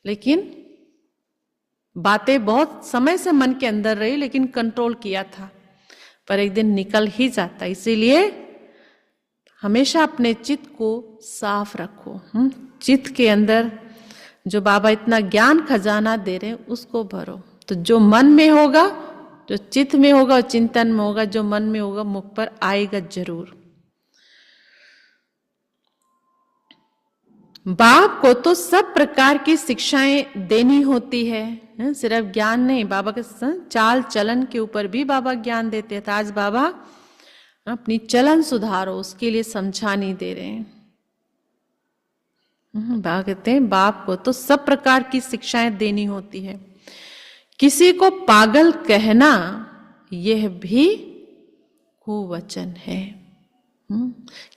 लेकिन बातें बहुत समय से मन के अंदर रही, लेकिन कंट्रोल किया था, पर एक दिन निकल ही जाता। इसीलिए हमेशा अपने चित्त को साफ रखो। चित्त के अंदर जो बाबा इतना ज्ञान खजाना दे रहे हैं उसको भरो। तो जो मन में होगा, जो चित्त में होगा और चिंतन में होगा, जो मन में होगा मुख पर आएगा जरूर। बाप को तो सब प्रकार की शिक्षाएं देनी होती है, सिर्फ ज्ञान नहीं। बाबा के चाल चलन के ऊपर भी बाबा ज्ञान देते थे। आज बाबा अपनी चलन सुधारो, उसके लिए समझा नहीं दे रहे हैं। बाबा कहते हैं बाप को तो सब प्रकार की शिक्षाएं देनी होती है। किसी को पागल कहना यह भी कुवचन है।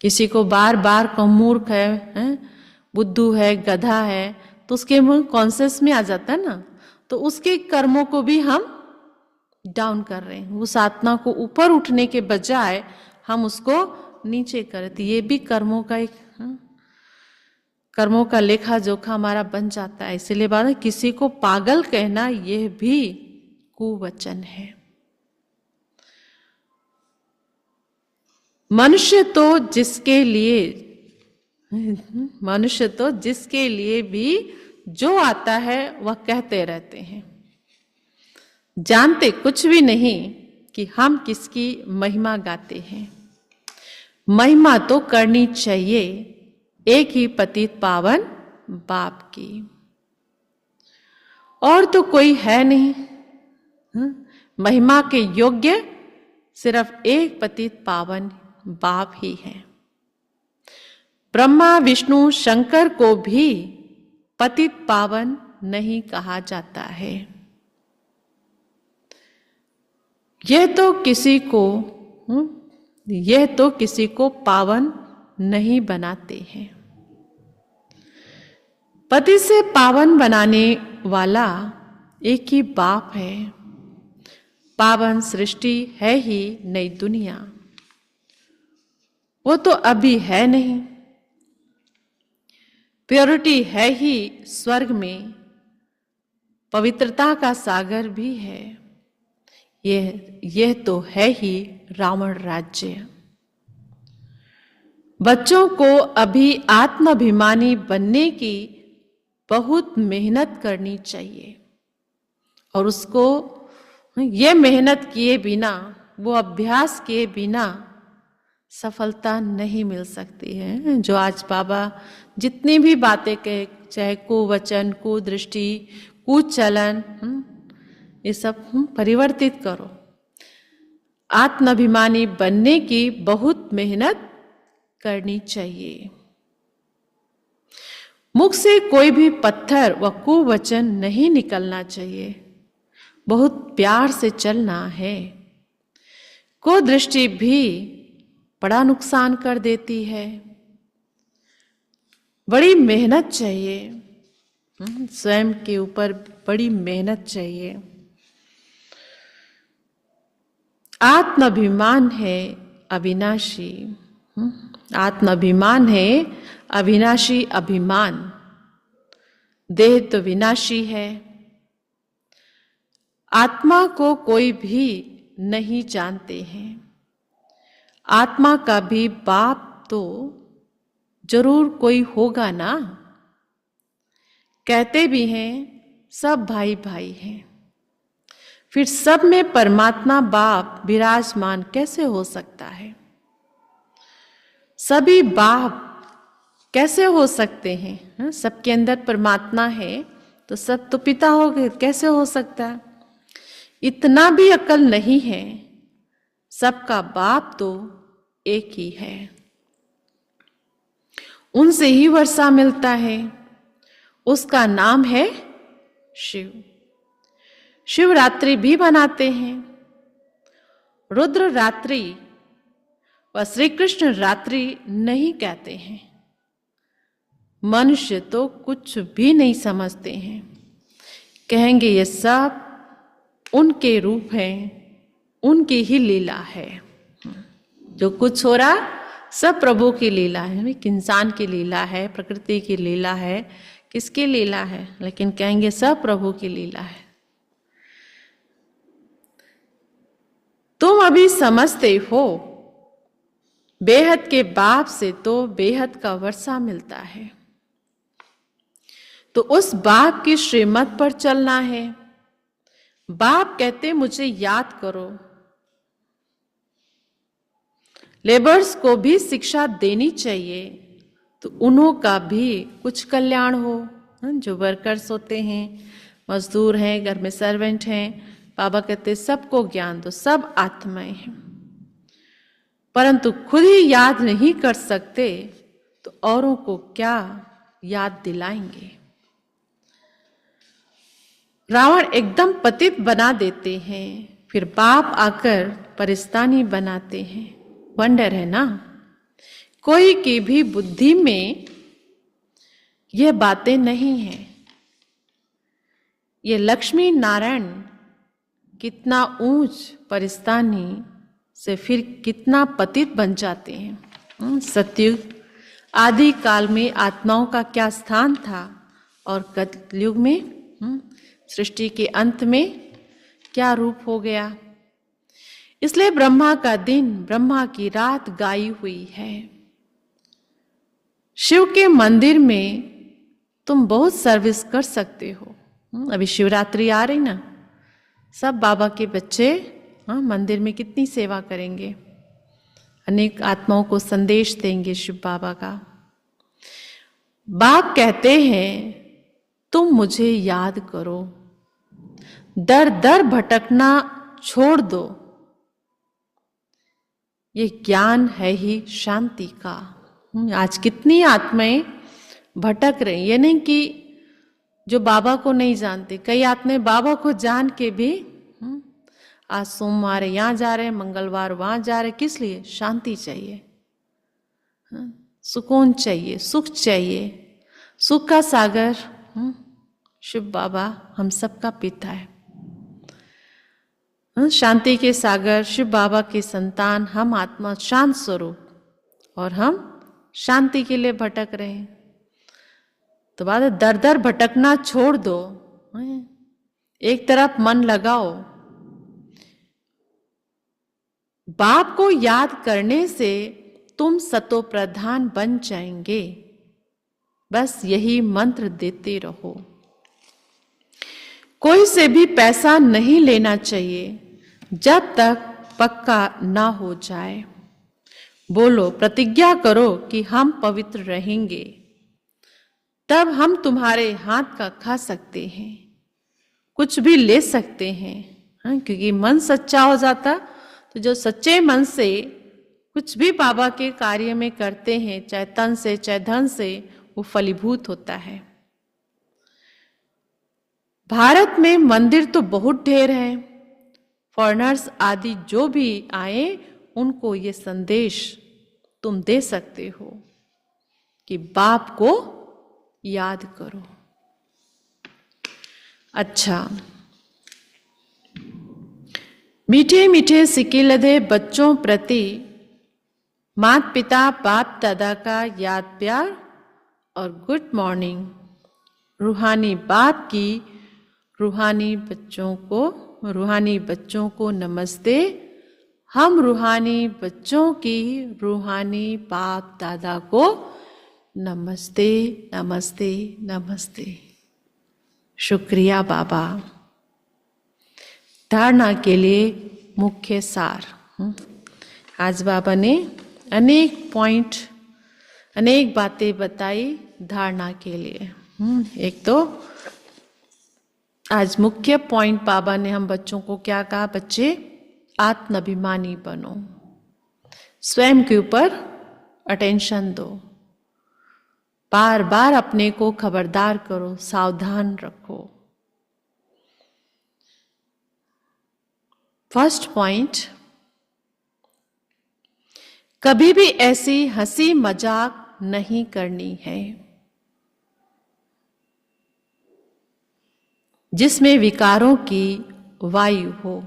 किसी को बार बार कहो मूर्ख है, बुद्धू है, गधा है, तो उसके मुंह कॉन्शियस में आ जाता है ना, तो उसके कर्मों को भी हम डाउन कर रहे हैं। उस आत्मा को ऊपर उठने के बजाय हम उसको नीचे करते, ये भी कर्मों का एक कर्मों का लेखा जोखा हमारा बन जाता है। इसीलिए बात है, किसी को पागल कहना यह भी कुवचन है। मनुष्य तो जिसके लिए भी जो आता है वह कहते रहते हैं, जानते कुछ भी नहीं कि हम किसकी महिमा गाते हैं। महिमा तो करनी चाहिए एक ही पतित पावन बाप की, और तो कोई है नहीं। महिमा के योग्य सिर्फ एक पतित पावन बाप ही है। ब्रह्मा विष्णु शंकर को भी पतित पावन नहीं कहा जाता है। यह तो किसी को पावन नहीं बनाते हैं। पति से पावन बनाने वाला एक ही बाप है। पावन सृष्टि है ही नई दुनिया, वो तो अभी है नहीं। प्योरिटी है ही स्वर्ग में, पवित्रता का सागर भी है। यह तो है ही रावण राज्य। बच्चों को अभी आत्माभिमानी बनने की बहुत मेहनत करनी चाहिए, और उसको ये मेहनत किए बिना, वो अभ्यास किए बिना सफलता नहीं मिल सकती है। जो आज बाबा जितनी भी बातें कहे, चाहे कुवचन, कुदृष्टि, कुचलन, ये सब परिवर्तित करो। आत्माभिमानी बनने की बहुत मेहनत करनी चाहिए। मुख से कोई भी पत्थर व कुवचन नहीं निकलना चाहिए। बहुत प्यार से चलना है। कुदृष्टि भी बड़ा नुकसान कर देती है। बड़ी मेहनत चाहिए, स्वयं के ऊपर बड़ी मेहनत चाहिए। आत्माभिमान है अविनाशी। आत्माभिमान है अविनाशी अभिमान। देह तो विनाशी है। आत्मा को कोई भी नहीं जानते हैं। आत्मा का भी बाप तो जरूर कोई होगा ना। कहते भी हैं सब भाई भाई हैं, फिर सब में परमात्मा बाप विराजमान कैसे हो सकता है? सभी बाप कैसे हो सकते हैं? सबके अंदर परमात्मा है तो सब तो पिता हो गए, कैसे हो सकता है? इतना भी अकल नहीं है। सबका बाप तो एक ही है, उनसे ही वर्षा मिलता है। उसका नाम है शिव। शिवरात्रि भी मनाते हैं। रुद्र रात्रि व श्री कृष्ण रात्रि नहीं कहते हैं। मनुष्य तो कुछ भी नहीं समझते हैं, कहेंगे ये सब उनके रूप हैं, उनकी ही लीला है। जो कुछ हो रहा सब प्रभु की लीला है। एक इंसान की लीला है, प्रकृति की लीला है, किसकी लीला है? लेकिन कहेंगे सब प्रभु की लीला है। तुम अभी समझते हो बेहद के बाप से तो बेहद का वर्षा मिलता है, तो उस बाप की श्रीमत पर चलना है। बाप कहते मुझे याद करो। लेबर्स को भी शिक्षा देनी चाहिए तो उन्हों का भी कुछ कल्याण हो। जो वर्कर्स होते हैं, मजदूर हैं, घर में सर्वेंट हैं, बाबा कहते सबको ज्ञान दो, सब आत्माएं हैं। परंतु खुद ही याद नहीं कर सकते तो औरों को क्या याद दिलाएंगे? रावण एकदम पतित बना देते हैं, फिर बाप आकर परिस्तानी बनाते हैं। वंडर है ना, कोई की भी बुद्धि में यह बातें नहीं हैं। ये लक्ष्मी नारायण कितना ऊंच परिस्तानी से फिर कितना पतित बन जाते हैं। सतयुग आदि काल में आत्माओं का क्या स्थान था और कलयुग में सृष्टि के अंत में क्या रूप हो गया। इसलिए ब्रह्मा का दिन, ब्रह्मा की रात गाई हुई है। शिव के मंदिर में तुम बहुत सर्विस कर सकते हो। अभी शिवरात्रि आ रही ना, सब बाबा के बच्चे मंदिर में कितनी सेवा करेंगे, अनेक आत्माओं को संदेश देंगे शिव बाबा का। बाप कहते हैं तुम मुझे याद करो, दर दर भटकना छोड़ दो। ये ज्ञान है ही शांति का। आज कितनी आत्माएं भटक रही, ये नहीं कि जो बाबा को नहीं जानते, कई आत्माएं बाबा को जान के भी आज सोमवार यहाँ जा रहे हैं, मंगलवार वहां जा रहे। किस लिए? शांति चाहिए, सुकून चाहिए, सुख चाहिए। सुख का सागर शिव बाबा हम सबका पिता है। शांति के सागर शिव बाबा के संतान हम आत्मा शांत स्वरूप, और हम शांति के लिए भटक रहे हैं। तो बात दर दर भटकना छोड़ दो, एक तरफ मन लगाओ। बाप को याद करने से तुम सतो प्रधान बन जाएंगे। बस यही मंत्र देते रहो। कोई से भी पैसा नहीं लेना चाहिए जब तक पक्का ना हो जाए। बोलो, प्रतिज्ञा करो कि हम पवित्र रहेंगे, तब हम तुम्हारे हाथ का खा सकते हैं, कुछ भी ले सकते हैं। क्योंकि मन सच्चा हो जाता तो जो सच्चे मन से कुछ भी बाबा के कार्य में करते हैं, चाहे तन से चाहे धन से, वो फलीभूत होता है। भारत में मंदिर तो बहुत ढेर है। फॉरेनर्स आदि जो भी आए उनको ये संदेश तुम दे सकते हो कि बाप को याद करो। अच्छा, मीठे मीठे सिकिलधे बच्चों प्रति माता पिता बाप दादा का याद प्यार और गुड मॉर्निंग। रूहानी बाप की रूहानी बच्चों को नमस्ते। हम रूहानी बच्चों की रूहानी बाप दादा को नमस्ते नमस्ते नमस्ते। शुक्रिया बाबा। धारणा के लिए मुख्य सार। आज बाबा ने अनेक पॉइंट, अनेक बातें बताई धारणा के लिए। एक तो आज मुख्य पॉइंट बाबा ने हम बच्चों को क्या कहा? बच्चे आत्माभिमानी बनो, स्वयं के ऊपर अटेंशन दो, बार बार अपने को खबरदार करो, सावधान रखो। फर्स्ट पॉइंट, कभी भी ऐसी हंसी मजाक नहीं करनी है जिसमें विकारों की वायु हो।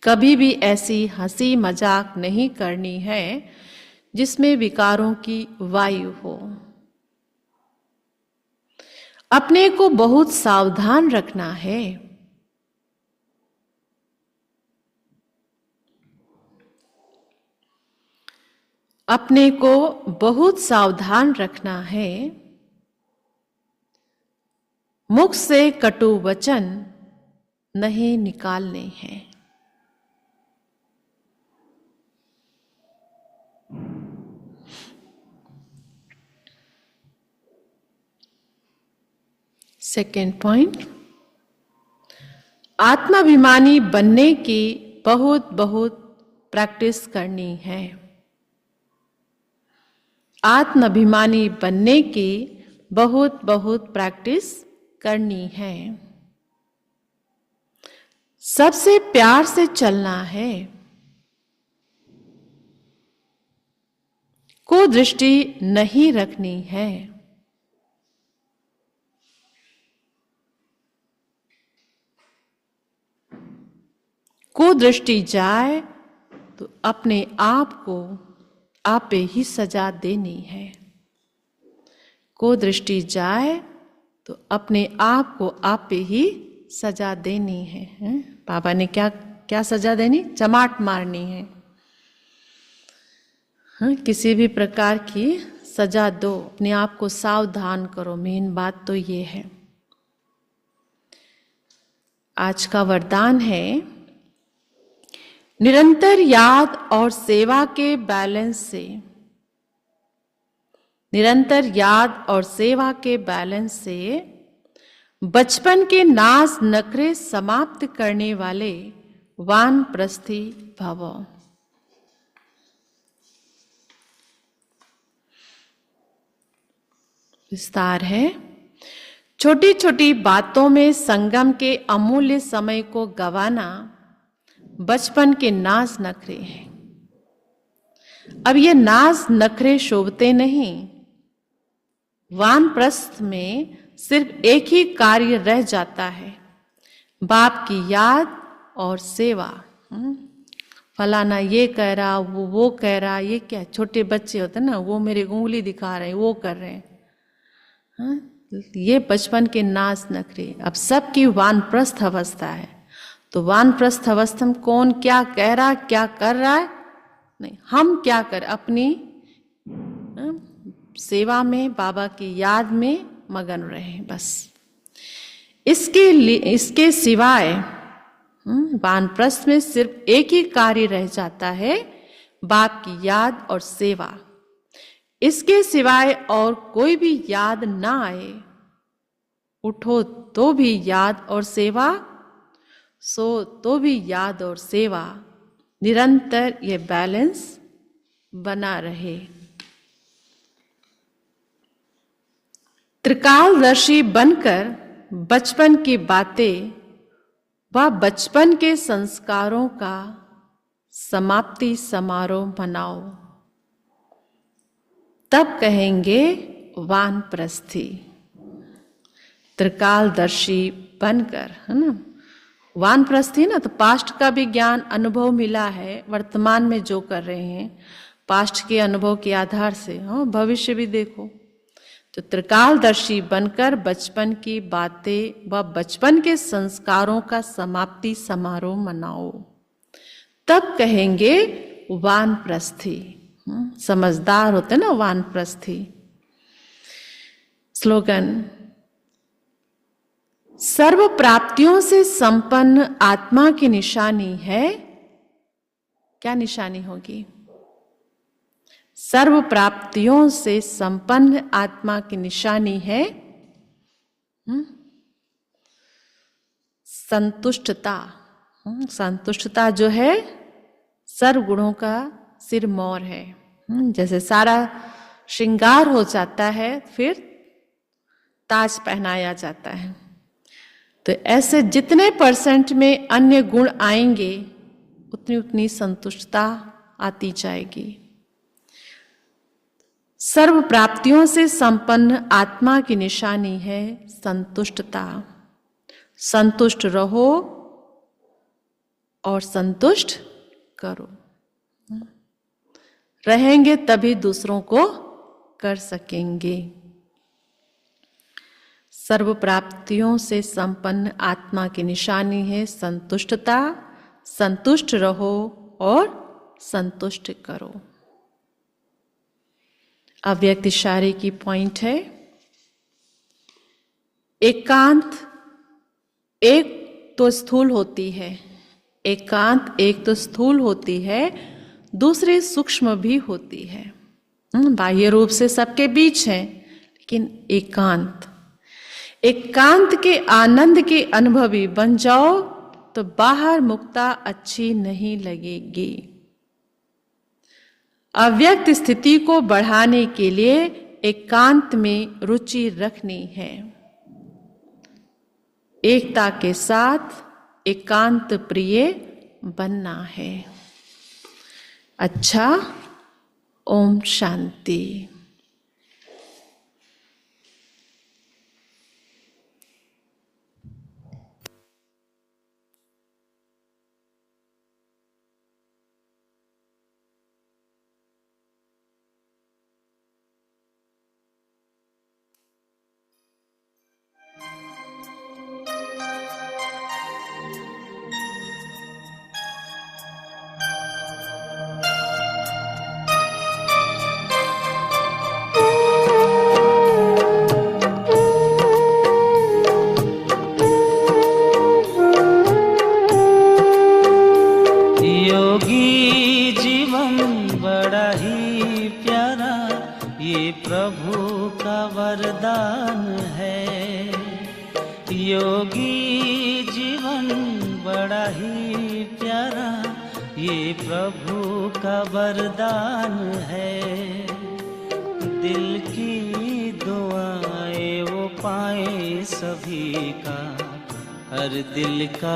कभी भी ऐसी हंसी मजाक नहीं करनी है जिसमें विकारों की वायु हो। अपने को बहुत सावधान रखना है। अपने को बहुत सावधान रखना है। मुख से कटु वचन नहीं निकालने हैं। सेकेंड पॉइंट, आत्माभिमानी बनने की बहुत प्रैक्टिस करनी है। आत्माभिमानी बनने की बहुत प्रैक्टिस करनी है। सबसे प्यार से चलना है। कुदृष्टि नहीं रखनी है। कुदृष्टि जाए तो अपने आप को आपे ही सजा देनी है। कुदृष्टि जाए तो अपने आप को आपे ही सजा देनी है। बाबा ने क्या सजा देनी? चमाट मारनी है। किसी भी प्रकार की सजा दो, अपने आप को सावधान करो। मेन बात तो ये है। आज का वरदान है, निरंतर याद और सेवा के बैलेंस से, निरंतर याद और सेवा के बैलेंस से बचपन के नाज नखरे समाप्त करने वाले वानप्रस्थी भव। विस्तार है। छोटी छोटी बातों में संगम के अमूल्य समय को गंवाना बचपन के नाज नखरे हैं। अब ये नाज नखरे शोभते नहीं। वानप्रस्थ में सिर्फ एक ही कार्य रह जाता है, बाप की याद और सेवा। फलाना ये कह रहा, वो कह रहा, ये क्या छोटे बच्चे होते ना, वो मेरे उंगली दिखा रहे हैं, वो कर रहे हैं। ये बचपन के नाज नखरे। अब सबकी वानप्रस्थ अवस्था है, तो वानप्रस्थ अवस्था में कौन क्या कह रहा, क्या कर रहा है नहीं, हम क्या कर, अपनी सेवा में, बाबा की याद में मगन रहे बस। इसके सिवाय वानप्रस्थ में सिर्फ एक ही कार्य रह जाता है, बाप की याद और सेवा। इसके सिवाय और कोई भी याद ना आए, उठो तो भी याद और सेवा, सो तो भी याद और सेवा, निरंतर ये बैलेंस बना रहे। त्रिकालदर्शी बनकर बचपन की बातें व बचपन के संस्कारों का समाप्ति समारोह मनाओ, तब कहेंगे वानप्रस्थी। त्रिकालदर्शी बनकर, है ना, वानप्रस्थी ना, तो पास्ट का भी ज्ञान अनुभव मिला है, वर्तमान में जो कर रहे हैं पास्ट के अनुभव के आधार से, भविष्य भी देखो। तो त्रिकालदर्शी बनकर बचपन की बातें व बचपन के संस्कारों का समाप्ति समारोह मनाओ, तब कहेंगे वानप्रस्थी। समझदार होते ना वानप्रस्थी। स्लोगन, सर्व प्राप्तियों से संपन्न आत्मा की निशानी है। क्या निशानी होगी? सर्व प्राप्तियों से संपन्न आत्मा की निशानी है संतुष्टता। संतुष्टता जो है सर्व गुणों का सिरमौर है। जैसे सारा श्रृंगार हो जाता है, फिर ताज पहनाया जाता है, तो ऐसे जितने % में अन्य गुण आएंगे उतनी संतुष्टता आती जाएगी। सर्व प्राप्तियों से संपन्न आत्मा की निशानी है संतुष्टता। संतुष्ट रहो और संतुष्ट करो। रहेंगे तभी दूसरों को कर सकेंगे। सर्व प्राप्तियों से संपन्न आत्मा की निशानी है संतुष्टता। संतुष्ट रहो और संतुष्ट करो। अव्यक्त इशारे की पॉइंट है, एकांत एक तो स्थूल होती है, एकांत एक तो स्थूल होती है, दूसरी सूक्ष्म भी होती है। बाह्य रूप से सबके बीच है, लेकिन एकांत के आनंद के अनुभवी बन जाओ तो बाहर मुक्ता अच्छी नहीं लगेगी। अव्यक्त स्थिति को बढ़ाने के लिए एकांत में रुचि रखनी है। एकता के साथ एकांत प्रिय बनना है। अच्छा, ओम शांति। दिल का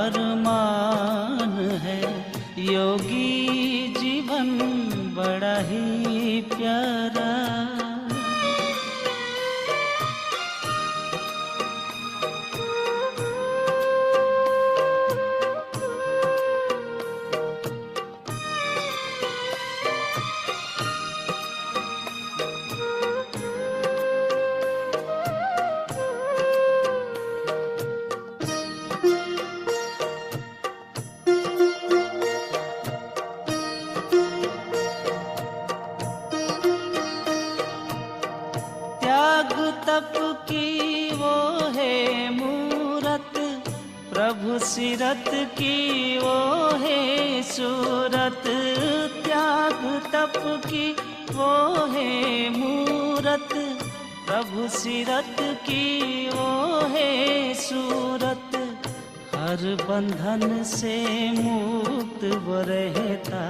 अरमान है, योगी जीवन बड़ा ही प्यारा। सिरत की वो है सूरत, त्याग तप की वो है मूरत। प्रभु सिरत की वो है सूरत, हर बंधन से मुक्त वो रहता,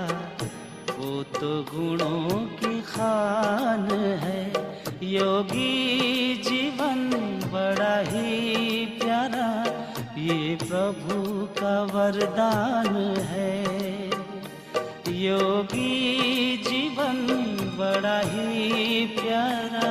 वो तो गुणों की खान है। योगी जीवन बड़ा ही प्यारा, ये प्रभु का वरदान है। योगी जीवन बड़ा ही प्यारा।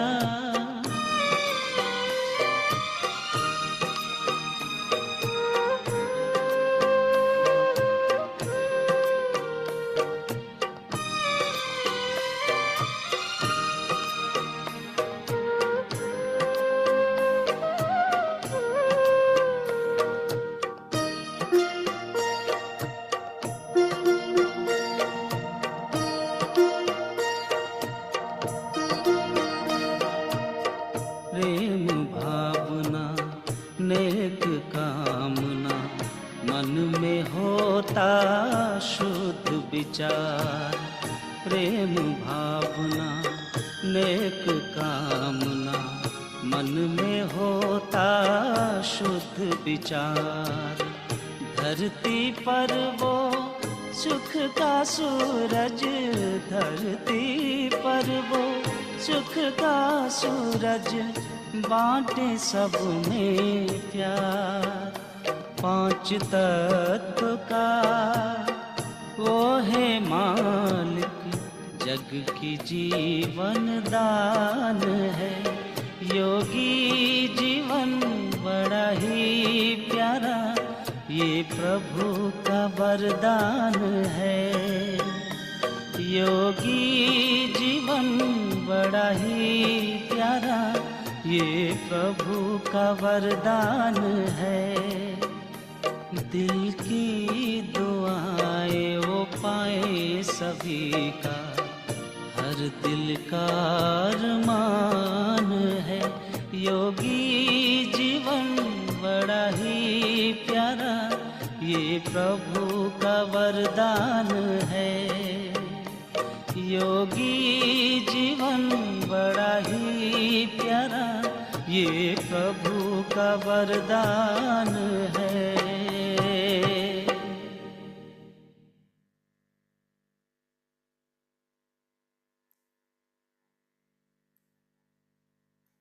प्रेम भावना नेक कामना, मन में होता शुद्ध विचार। धरती पर वो सुख का सूरज, धरती पर वो सुख का सूरज, बांटे सब में प्यार। पांच तत्व का वो है मालिक, जग की जीवन दान है। योगी जीवन बड़ा बड़ा ही प्यारा ये प्रभु का वरदान है। योगी जीवन बड़ा ही प्यारा ये प्रभु का वरदान है। दिल की दुआएं वो पाए सभी का, हर दिल का अरमान है। योगी जीवन बड़ा ही प्यारा ये प्रभु का वरदान है। योगी जीवन बड़ा ही प्यारा ये प्रभु का वरदान है।